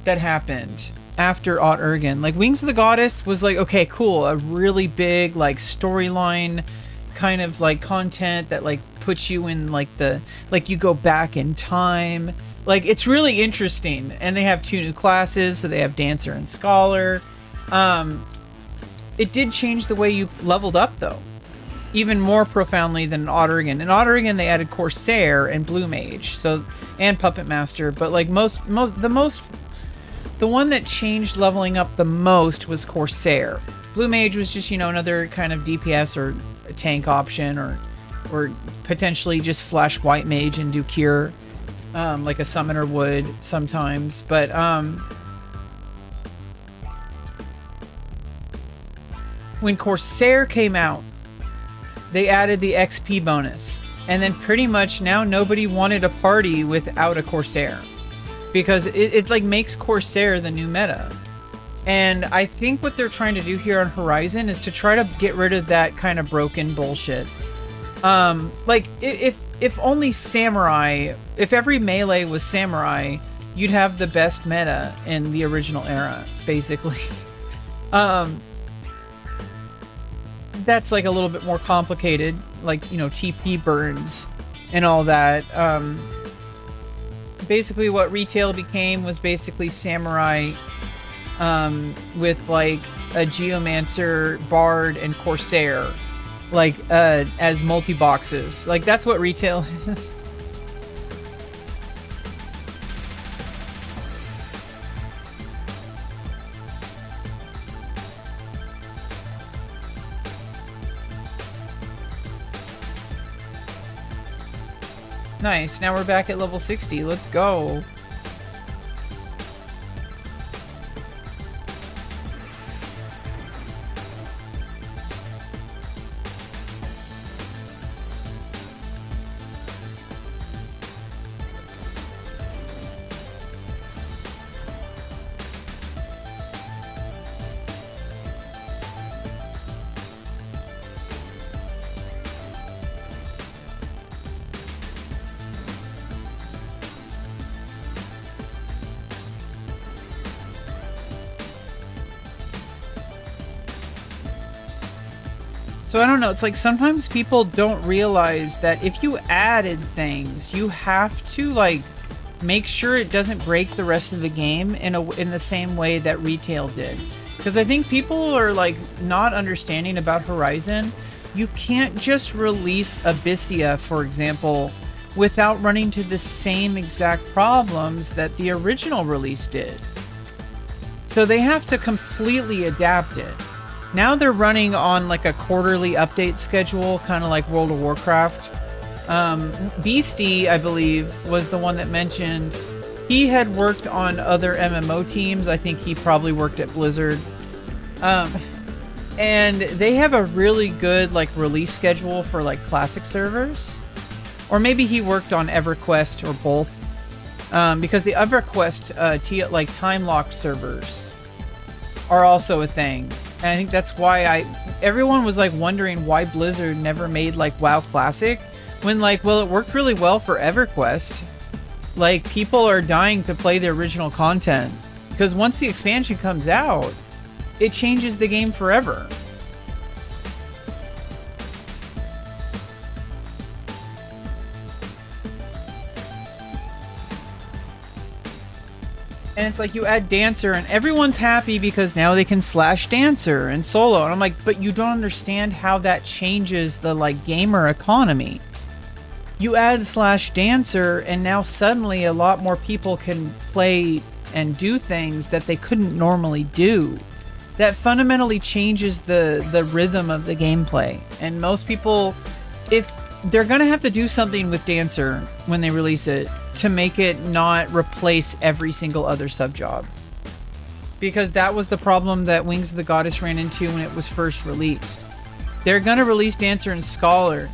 that happened after Odd Urgen. Like, Wings of the Goddess was like, okay, cool, a really big like storyline kind of like content that like puts you in like the, like you go back in time. Like, it's really interesting, and they have 2 new classes, so they have Dancer and Scholar. It did change the way you leveled up, though, even more profoundly than Odd Urgen. In Odd Urgen, they added Corsair and Blue Mage, so, and Puppet Master, but like the one that changed leveling up the most was Corsair. Blue Mage was just, you know, another kind of DPS or a tank option, or potentially just slash White Mage and do Cure. Like a summoner would sometimes, but when Corsair came out, they added the XP bonus, and then pretty much now nobody wanted a party without a Corsair, because it like makes Corsair the new meta. And I think what they're trying to do here on Horizon is to try to get rid of that kind of broken bullshit. Like, if only Samurai, if every melee was Samurai, you'd have the best meta in the original era, basically. that's like a little bit more complicated, like, you know, TP burns and all that. Basically what retail became was basically samurai with like a geomancer, bard, and corsair, like as multi-boxes. Like that's what retail is. Nice, now we're back at level 60. Let's go. So I don't know, it's like sometimes people don't realize that if you added things, you have to like make sure it doesn't break the rest of the game in the same way that retail did. Because I think people are like not understanding about Horizon. You can't just release Abyssia, for example, without running into the same exact problems that the original release did. So they have to completely adapt it. Now they're running on like a quarterly update schedule, kind of like World of Warcraft. Beastie, I believe, was the one that mentioned he had worked on other MMO teams. I think he probably worked at Blizzard. And they have a really good like release schedule for like classic servers. Or maybe he worked on EverQuest or both. Because the EverQuest like time-locked servers are also a thing. And I think that's why everyone was like wondering why Blizzard never made like WoW Classic when like, well, it worked really well for EverQuest. Like people are dying to play the original content because once the expansion comes out, it changes the game forever. And it's like you add Dancer and everyone's happy because now they can slash Dancer and solo. And I'm like, but you don't understand how that changes the like gamer economy. You add slash Dancer and now suddenly a lot more people can play and do things that they couldn't normally do. That fundamentally changes the rhythm of the gameplay. And most people, if they're going to have to do something with Dancer when they release it, to make it not replace every single other sub-job. Because that was the problem that Wings of the Goddess ran into when it was first released. They're gonna release Dancer and Scholar.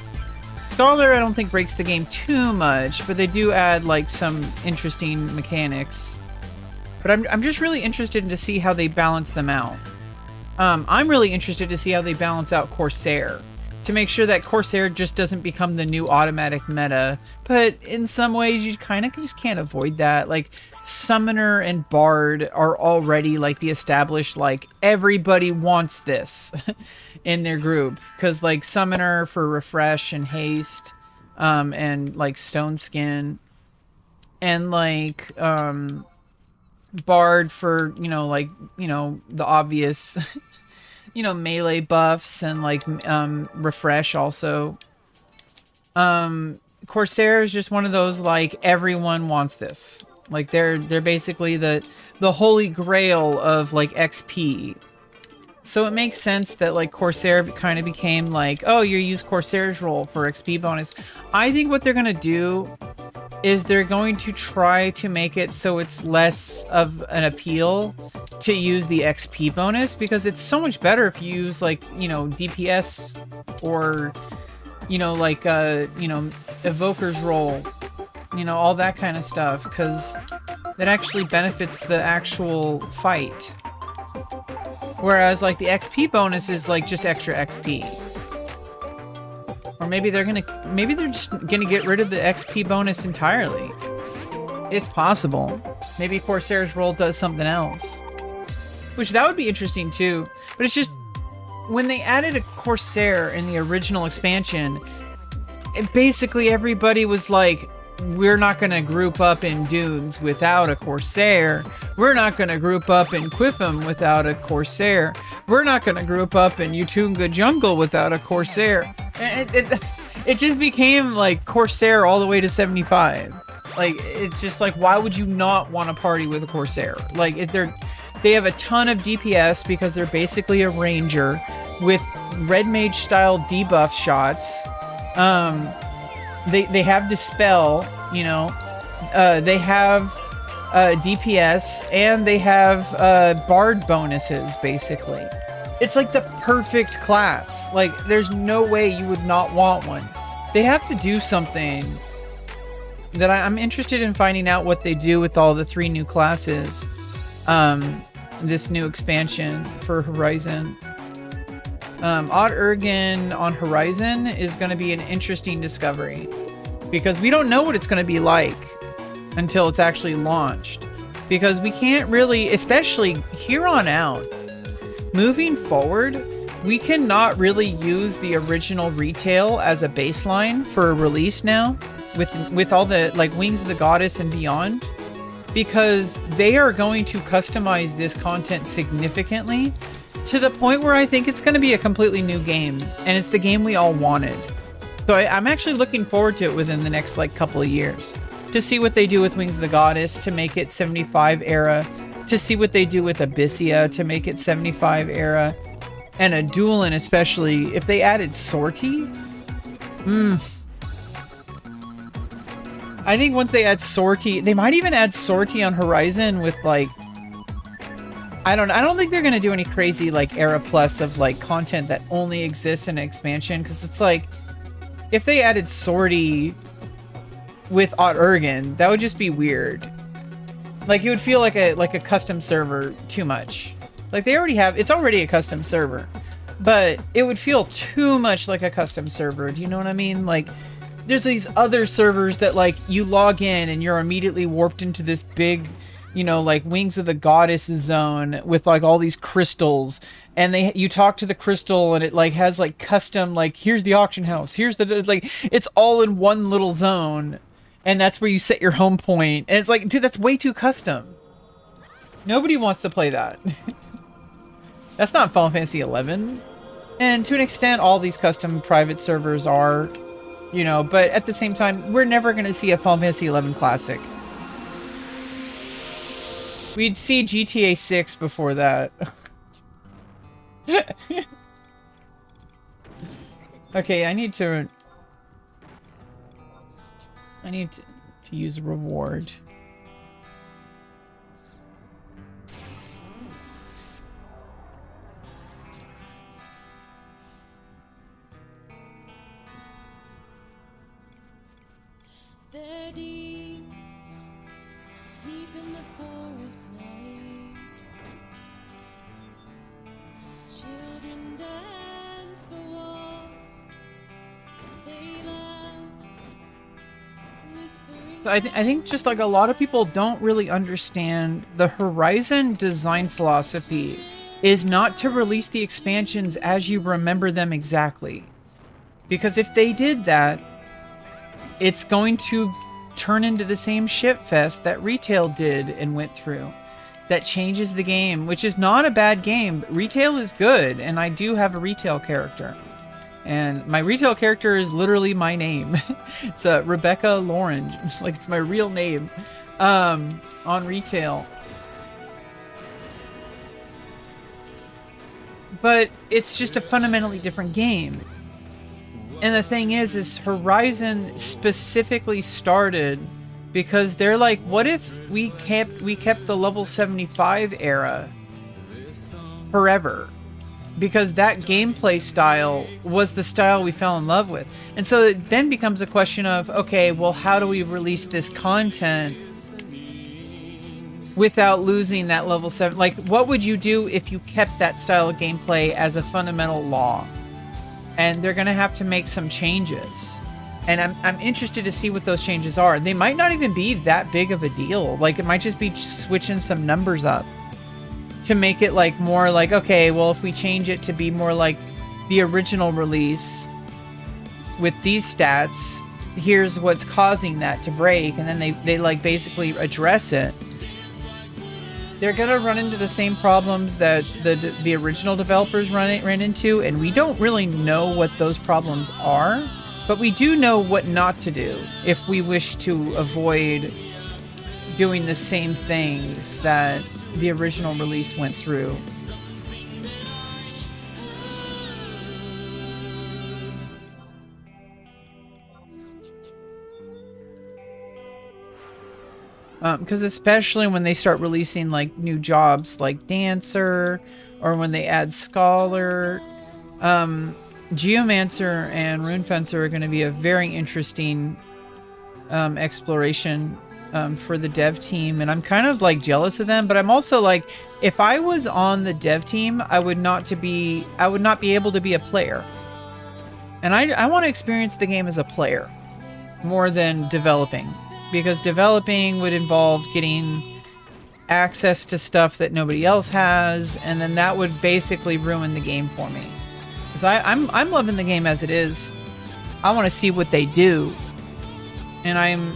Scholar I don't think breaks the game too much, but they do add like some interesting mechanics. But I'm just really interested to see how they balance them out. I'm really interested to see how they balance out Corsair. To make sure that Corsair just doesn't become the new automatic meta. But in some ways, you kind of just can't avoid that. Like, Summoner and Bard are already, like, the established, like, everybody wants this in their group. Because, like, Summoner for Refresh and Haste, and, like, Stone Skin. And, like, Bard for, you know, like, you know, the obvious... you know, melee buffs and like refresh also. Corsair is just one of those like everyone wants this. Like they're basically the holy grail of like XP. So it makes sense that like Corsair kind of became like, oh, you use Corsair's role for XP bonus. I think what they're gonna do is they're going to try to make it so it's less of an appeal to use the XP bonus, because it's so much better if you use like, you know, DPS or, you know, like, you know, Evoker's role, you know, all that kind of stuff, because that actually benefits the actual fight. Whereas like the XP bonus is like just extra XP. Or maybe they're just gonna get rid of the XP bonus entirely. It's possible. Maybe Corsair's role does something else. Which that would be interesting too. But it's just, when they added a Corsair in the original expansion, basically everybody was like, we're not going to group up in Dunes without a Corsair. We're not going to group up in Quiffum without a Corsair. We're not going to group up in Utunga Jungle without a Corsair. And it just became like Corsair all the way to 75. Like, it's just like, why would you not want to party with a Corsair? Like, they have a ton of DPS because they're basically a ranger with red mage style debuff shots. They have Dispel, you know, they have DPS, and they have Bard bonuses, basically. It's like the perfect class. Like, there's no way you would not want one. They have to do something that I'm interested in finding out what they do with all the 3 new classes. This new expansion for Horizon. Odd Urgan on Horizon is going to be an interesting discovery because we don't know what it's going to be like until it's actually launched, because we can't really, especially here on out, moving forward, we cannot really use the original retail as a baseline for a release now with all the like Wings of the Goddess and beyond, because they are going to customize this content significantly to the point where I think it's going to be a completely new game, and it's the game we all wanted. So I'm actually looking forward to it within the next like couple of years to see what they do with Wings of the Goddess to make it 75 era, to see what they do with Abyssia to make it 75 era, and a Duelin especially. If they added Sortie, I think once they add Sortie, they might even add Sortie on Horizon with like, I don't think they're gonna do any crazy like Era Plus of like content that only exists in an expansion, because it's like, if they added Sortie with Odd Urgan, that would just be weird. Like, it would feel like a custom server too much. Like, they already have, it's already a custom server, but it would feel too much like a custom server. Do you know what I mean? Like, there's these other servers that like you log in and you're immediately warped into this big, you know, like Wings of the Goddess zone with like all these crystals, and you talk to the crystal and it like has like custom, like, here's the auction house, here's the, like, it's all in one little zone, and that's where you set your home point, and it's like, dude, that's way too custom. Nobody wants to play that. That's not Final Fantasy 11. And to an extent, all these custom private servers are, you know, but at the same time, we're never going to see a Final Fantasy 11 classic. We'd see GTA 6 before that. Okay, I need to use a reward. They're deep, deep in the forest night. Children dance the waltz. They laugh, whispering. So I think just like a lot of people don't really understand the Horizon design philosophy is not to release the expansions as you remember them exactly. Because if they did that, it's going to turn into the same shitfest that retail did and went through. That changes the game, which is not a bad game. Retail is good, and I do have a retail character. And my retail character is literally my name. It's rebeccaloran. Like, it's my real name on retail. But it's just a fundamentally different game. And the thing is Horizon specifically started because they're like, what if we kept the level 75 era forever? Because that gameplay style was the style we fell in love with. And so it then becomes a question of, okay, well, how do we release this content without losing that level 7? Like, what would you do if you kept that style of gameplay as a fundamental law? And they're going to have to make some changes. And I'm interested to see what those changes are. They might not even be that big of a deal. Like, it might just be switching some numbers up. to make it like more like, okay, well, if we change it to be more like the original release with these stats, here's what's causing that to break, and then they like basically address it. They're gonna run into the same problems that the original developers ran into, and we don't really know what those problems are, but we do know what not to do if we wish to avoid doing the same things that the original release went through. Because especially when they start releasing like new jobs like Dancer, or when they add Scholar, Geomancer and Rune Fencer are going to be a very interesting exploration for the dev team, and I'm kind of like jealous of them, but I'm also like, if I was on the dev team, I would not be able to be a player, and I want to experience the game as a player more than developing. Because developing would involve getting access to stuff that nobody else has, and then that would basically ruin the game for me. Because I'm loving the game as it is. I want to see what they do, and I'm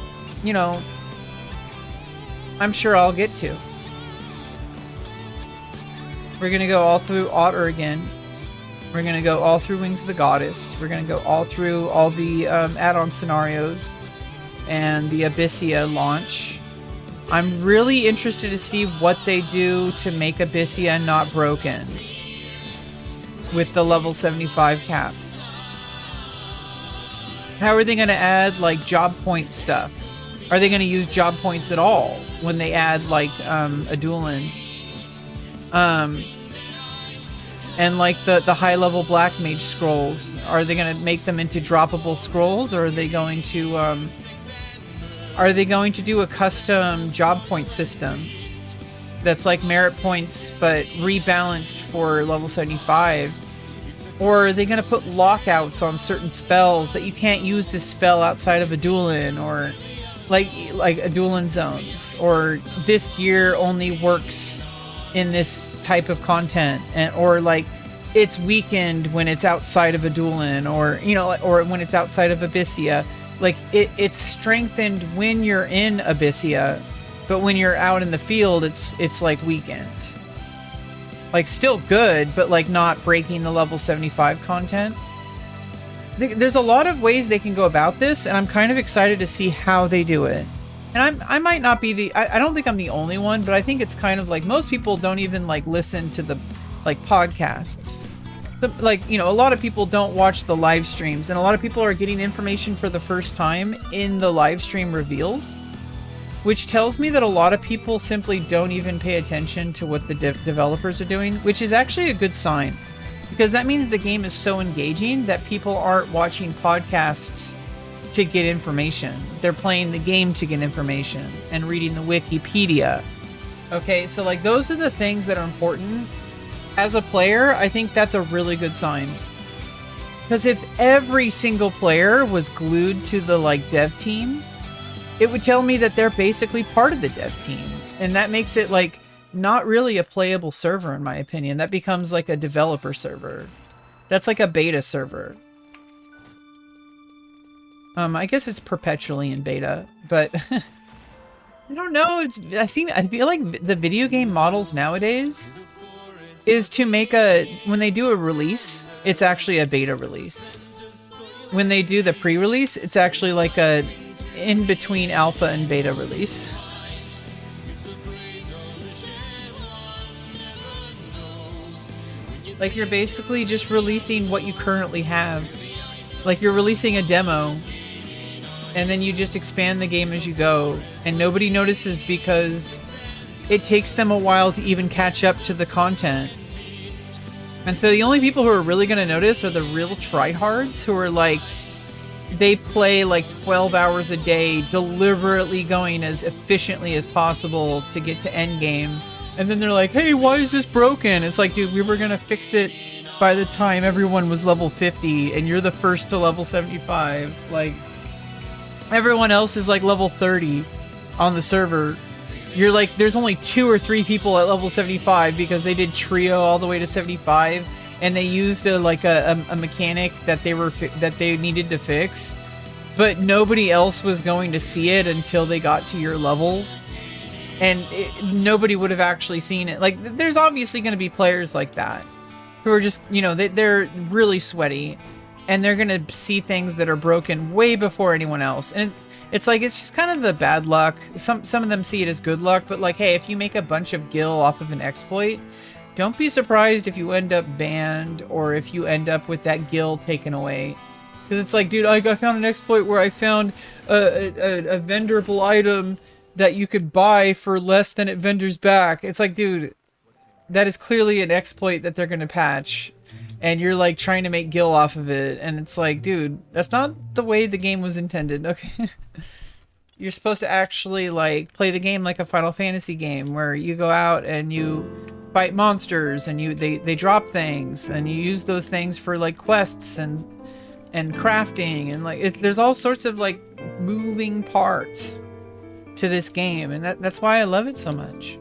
sure I'll get to. We're gonna go all through Otter again. We're gonna go all through Wings of the Goddess. We're gonna go all through all the add-on scenarios and the Abyssia launch. I'm really interested to see what they do to make Abyssia not broken with the level 75 cap. How are they going to add like job point stuff? Are they going to use job points at all when they add like a Duelin? And like the high level Black Mage scrolls, are they going to make them into droppable scrolls, or are they going to do a custom job point system that's like merit points but rebalanced for level 75? Or are they going to put lockouts on certain spells that you can't use this spell outside of a Duelin, or like a Duelin zones, or this gear only works in this type of content, or like it's weakened when it's outside of a Duelin, or or when it's outside of Abyssia. Like, it's strengthened when you're in Abyssia, but when you're out in the field, it's like weakened. Like, still good, but like not breaking the level 75 content. There's a lot of ways they can go about this, and I'm kind of excited to see how they do it. And I might not be I don't think I'm the only one, but I think it's kind of like most people don't even like listen to the like podcasts. A lot of people don't watch the live streams, and a lot of people are getting information for the first time in the live stream reveals, which tells me that a lot of people simply don't even pay attention to what the developers are doing, which is actually a good sign, because that means the game is so engaging that people aren't watching podcasts to get information. They're playing the game to get information and reading the Wikipedia. Okay, so like those are the things that are important. As a player, I think that's a really good sign. Because if every single player was glued to the like dev team, it would tell me that they're basically part of the dev team. And that makes it like not really a playable server, in my opinion. That becomes like a developer server. That's like a beta server. I guess it's perpetually in beta, but I don't know. I feel like the video game models nowadays is to make when they do a release, it's actually a beta release. When they do the pre-release, it's actually like a in-between alpha and beta release. Like you're basically just releasing what you currently have. Like you're releasing a demo, and then you just expand the game as you go, and nobody notices because it takes them a while to even catch up to the content. And so the only people who are really going to notice are the real tryhards, who are like, they play like 12 hours a day, deliberately going as efficiently as possible to get to endgame. And then they're like, hey, why is this broken? It's like, dude, we were going to fix it by the time everyone was level 50, and you're the first to level 75. Like, everyone else is like level 30 on the server. you're like, there's only 2 or 3 people at level 75 because they did trio all the way to 75, and they used a mechanic that they needed to fix, but nobody else was going to see it until they got to your level, and nobody would have actually seen it. Like, there's obviously going to be players like that who are just, you know, they're really sweaty, and they're going to see things that are broken way before anyone else, and it's like, it's just kind of the bad luck. Some of them see it as good luck, but like, hey, if you make a bunch of gil off of an exploit, don't be surprised if you end up banned or if you end up with that gil taken away. Because it's like, dude, I found an exploit where I found a vendorable item that you could buy for less than it vendors back. It's like, dude, that is clearly an exploit that they're going to patch. And you're like trying to make gil off of it, and it's like, dude, that's not the way the game was intended. Okay. You're supposed to actually like play the game like a Final Fantasy game where you go out and you fight monsters and they drop things and you use those things for like quests and crafting, and like there's all sorts of like moving parts to this game, and that's why I love it so much.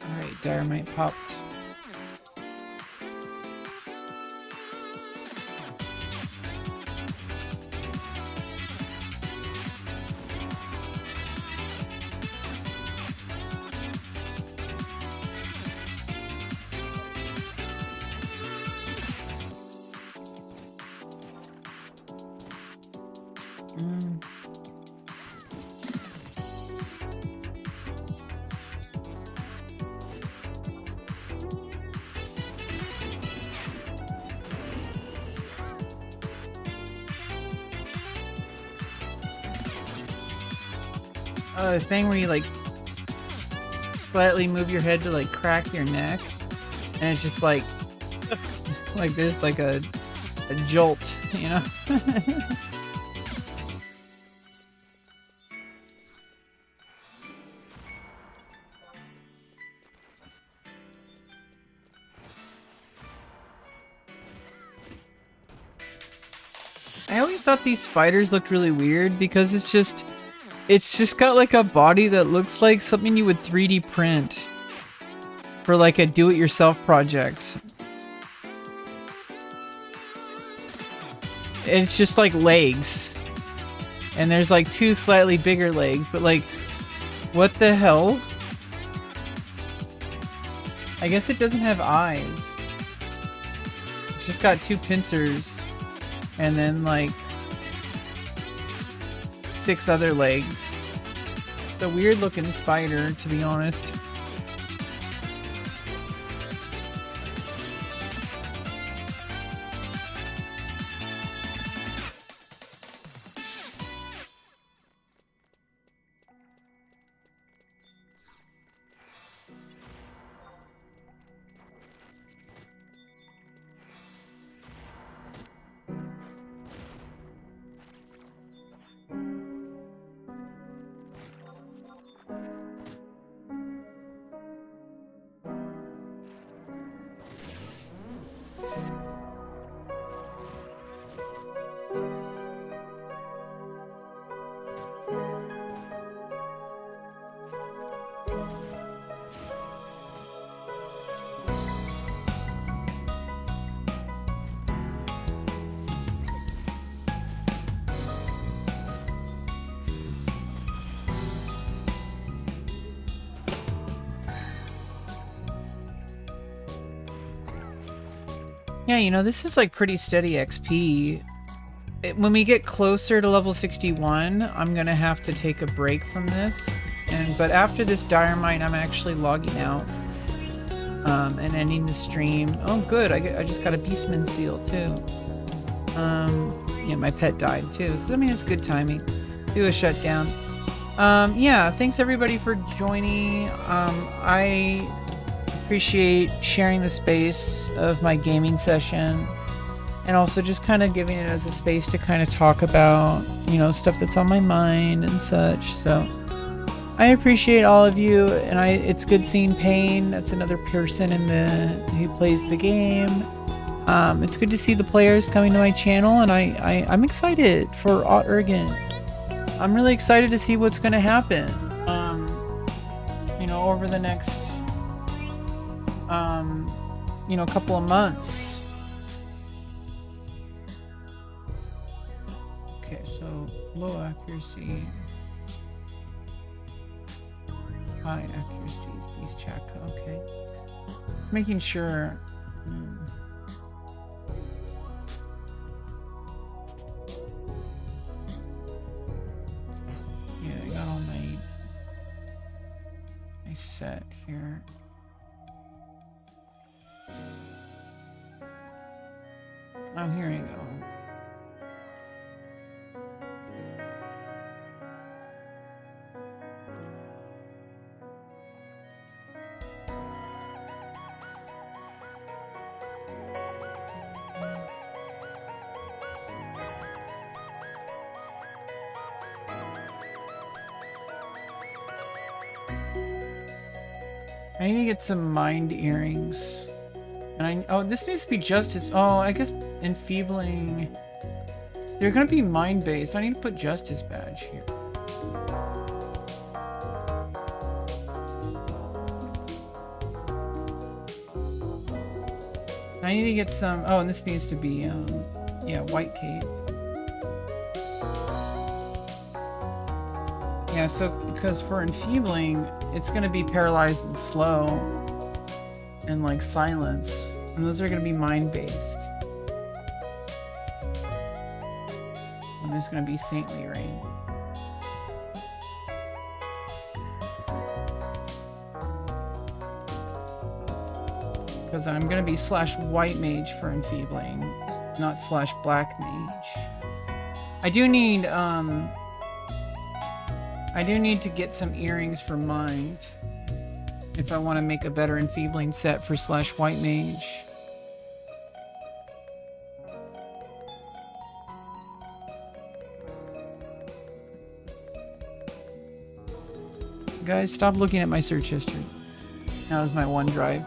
Alright, Dynamite popped. thing where you like slightly move your head to like crack your neck, and it's just like this, like a jolt, you know? I always thought these spiders looked really weird because it's just got like a body that looks like something you would 3D print for like a do-it-yourself project. It's just like legs, and there's like two slightly bigger legs, but like, what the hell? I guess it doesn't have eyes. It's just got two pincers. And then like 6 other legs. It's a weird looking spider, to be honest. Yeah, you know, this is like pretty steady XP. When we get closer to level 61, I'm gonna have to take a break from this. But after this dire mine, I'm actually logging out and ending the stream. Oh, good! I just got a Beastman seal too. Yeah, my pet died too, so I mean it's good timing. Do a shutdown. Yeah, thanks everybody for joining. I appreciate sharing the space of my gaming session, and also just kind of giving it as a space to kind of talk about, you know, stuff that's on my mind and such. So I appreciate all of you, and it's good seeing Payne. That's another person who plays the game. It's good to see the players coming to my channel, and I'm excited for Ott Ergen. I'm really excited to see what's going to happen, you know, over the next you know, couple of months. Okay, so low accuracy, high accuracy is Beast Chaka. Okay, making sure. Yeah, I got all my set here. Oh, here you go. I need to get some mind earrings. And oh, this needs to be justice. Oh, I guess enfeebling. They're gonna be mind based. I need to put justice badge here. I need to get some. Oh, and this needs to be yeah, white cape. Yeah, so because for enfeebling, it's gonna be paralyzed and slow, and like silence, and those are gonna be mind based. And there's gonna be saintly rain. Because I'm gonna be /white mage for enfeebling, not /black mage. I do need I do need to get some earrings for mind if I want to make a better enfeebling set for / white mage. Guys, stop looking at my search history. That was my OneDrive.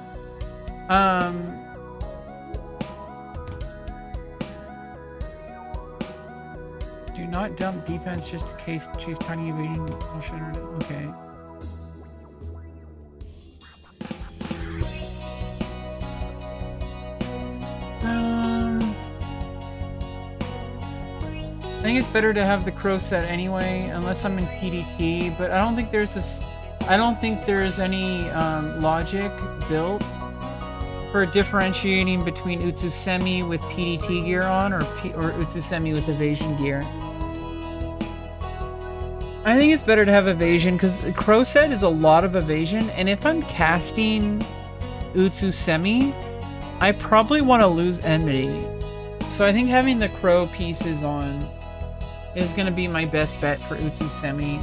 Do not dump defense just in case chase tiny evasion. Okay. I think it's better to have the crow set anyway, unless I'm in PDT. But I don't think there's this. I don't think there's any logic built for differentiating between Utsusemi with PDT gear on or Utsusemi with evasion gear. I think it's better to have evasion because crow set is a lot of evasion, and if I'm casting Utsusemi, I probably want to lose enmity. So I think having the crow pieces on is going to be my best bet for Utsusemi.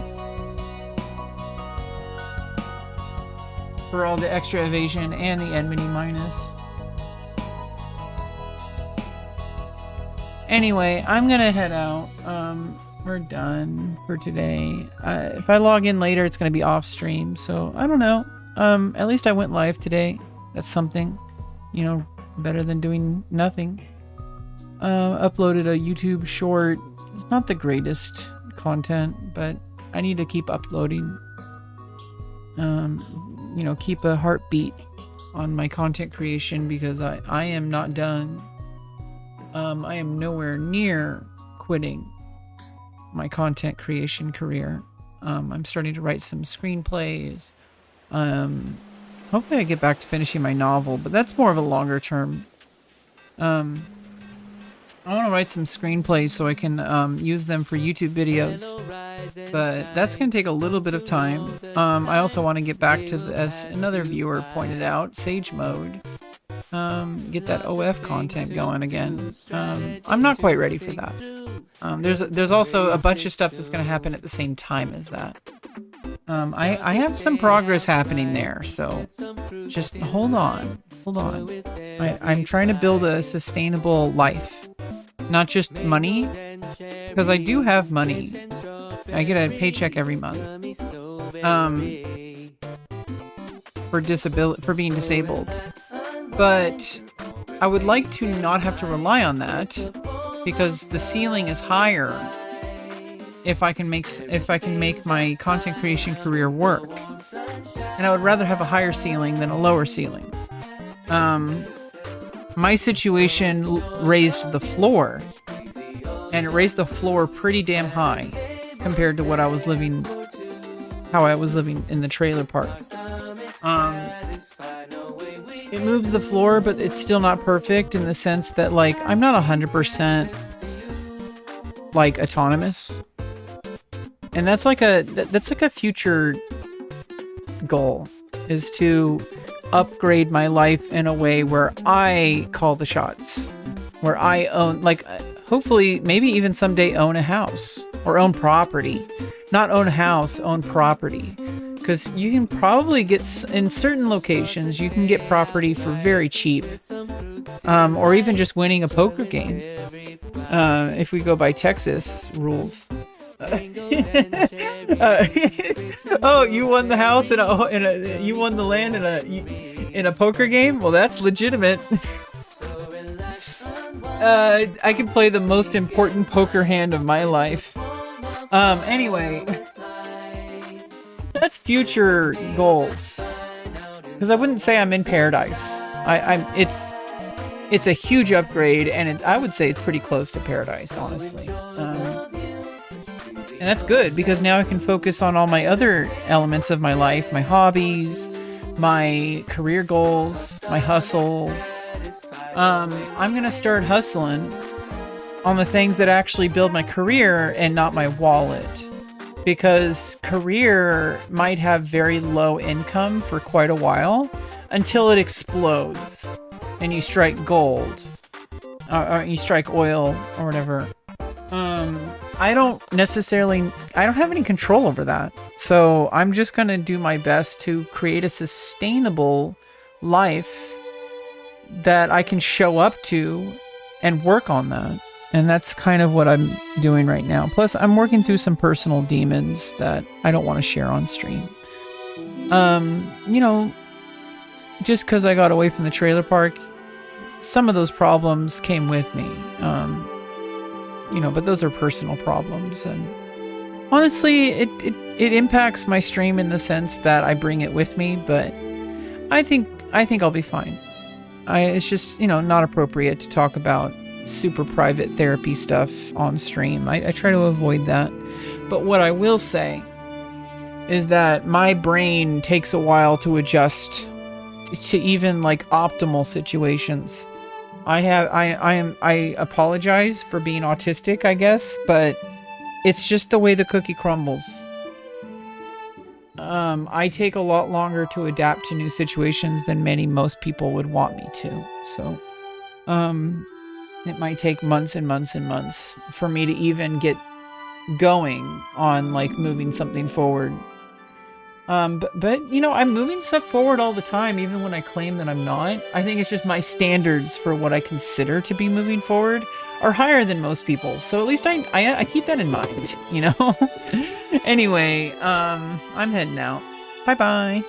For all the extra evasion and the enmity minus. Anyway, I'm going to head out. We're done for today. If I log in later, it's going to be off stream. So I don't know. At least I went live today. That's something, you know, better than doing nothing. Uploaded a YouTube short. It's not the greatest content, but I need to keep uploading. You know, keep a heartbeat on my content creation because I am not done. I am nowhere near quitting my content creation career. I'm starting to write some screenplays. Hopefully I get back to finishing my novel, but that's more of a longer term. I want to write some screenplays so I can use them for YouTube videos, but that's going to take a little bit of time. I also want to get back to, as another viewer pointed out, Sage Mode. Get that OF content going again. I'm not quite ready for that. There's also a bunch of stuff that's going to happen at the same time as that. I have some progress happening there, so just hold on. I'm trying to build a sustainable life, not just money, because I do have money. I get a paycheck every month for being disabled, but I would like to not have to rely on that because the ceiling is higher if I can make my content creation career work, and I would rather have a higher ceiling than a lower ceiling. My situation raised the floor, and it raised the floor pretty damn high compared to how I was living in the trailer park. It moves the floor, but it's still not perfect in the sense that, like, I'm not 100% like autonomous. And that's like a future goal, is to upgrade my life in a way where I call the shots, where I own, like, hopefully maybe even someday own a house or own property. Not own a house, own property. Because you can probably get, in certain locations, you can get property for very cheap. Or even just winning a poker game. If we go by Texas rules. Oh, you won the house you won the land in a poker game? Well, that's legitimate. I can play the most important poker hand of my life. Anyway, that's future goals. Because I wouldn't say I'm in paradise. It's a huge upgrade, and I would say it's pretty close to paradise, honestly. And that's good, because now I can focus on all my other elements of my life, my hobbies, my career goals, my hustles. I'm going to start hustling on the things that actually build my career and not my wallet. Because career might have very low income for quite a while until it explodes and you strike gold or you strike oil or whatever. I don't have any control over that. So I'm just going to do my best to create a sustainable life that I can show up to and work on that. And that's kind of what I'm doing right now. Plus, I'm working through some personal demons that I don't want to share on stream. You know, just because I got away from the trailer park, some of those problems came with me. You know, but those are personal problems. And honestly, it impacts my stream in the sense that I bring it with me, but I think I'll be fine. It's just, you know, not appropriate to talk about super private therapy stuff on stream. I try to avoid that. But what I will say is that my brain takes a while to adjust to even like optimal situations. I apologize for being autistic, I guess, but it's just the way the cookie crumbles. I take a lot longer to adapt to new situations than most people would want me to. So, it might take months and months and months for me to even get going on like moving something forward. But you know, I'm moving stuff forward all the time, even when I claim that I'm not. I think it's just my standards for what I consider to be moving forward are higher than most people's. So at least I keep that in mind, you know? Anyway, I'm heading out. Bye-bye.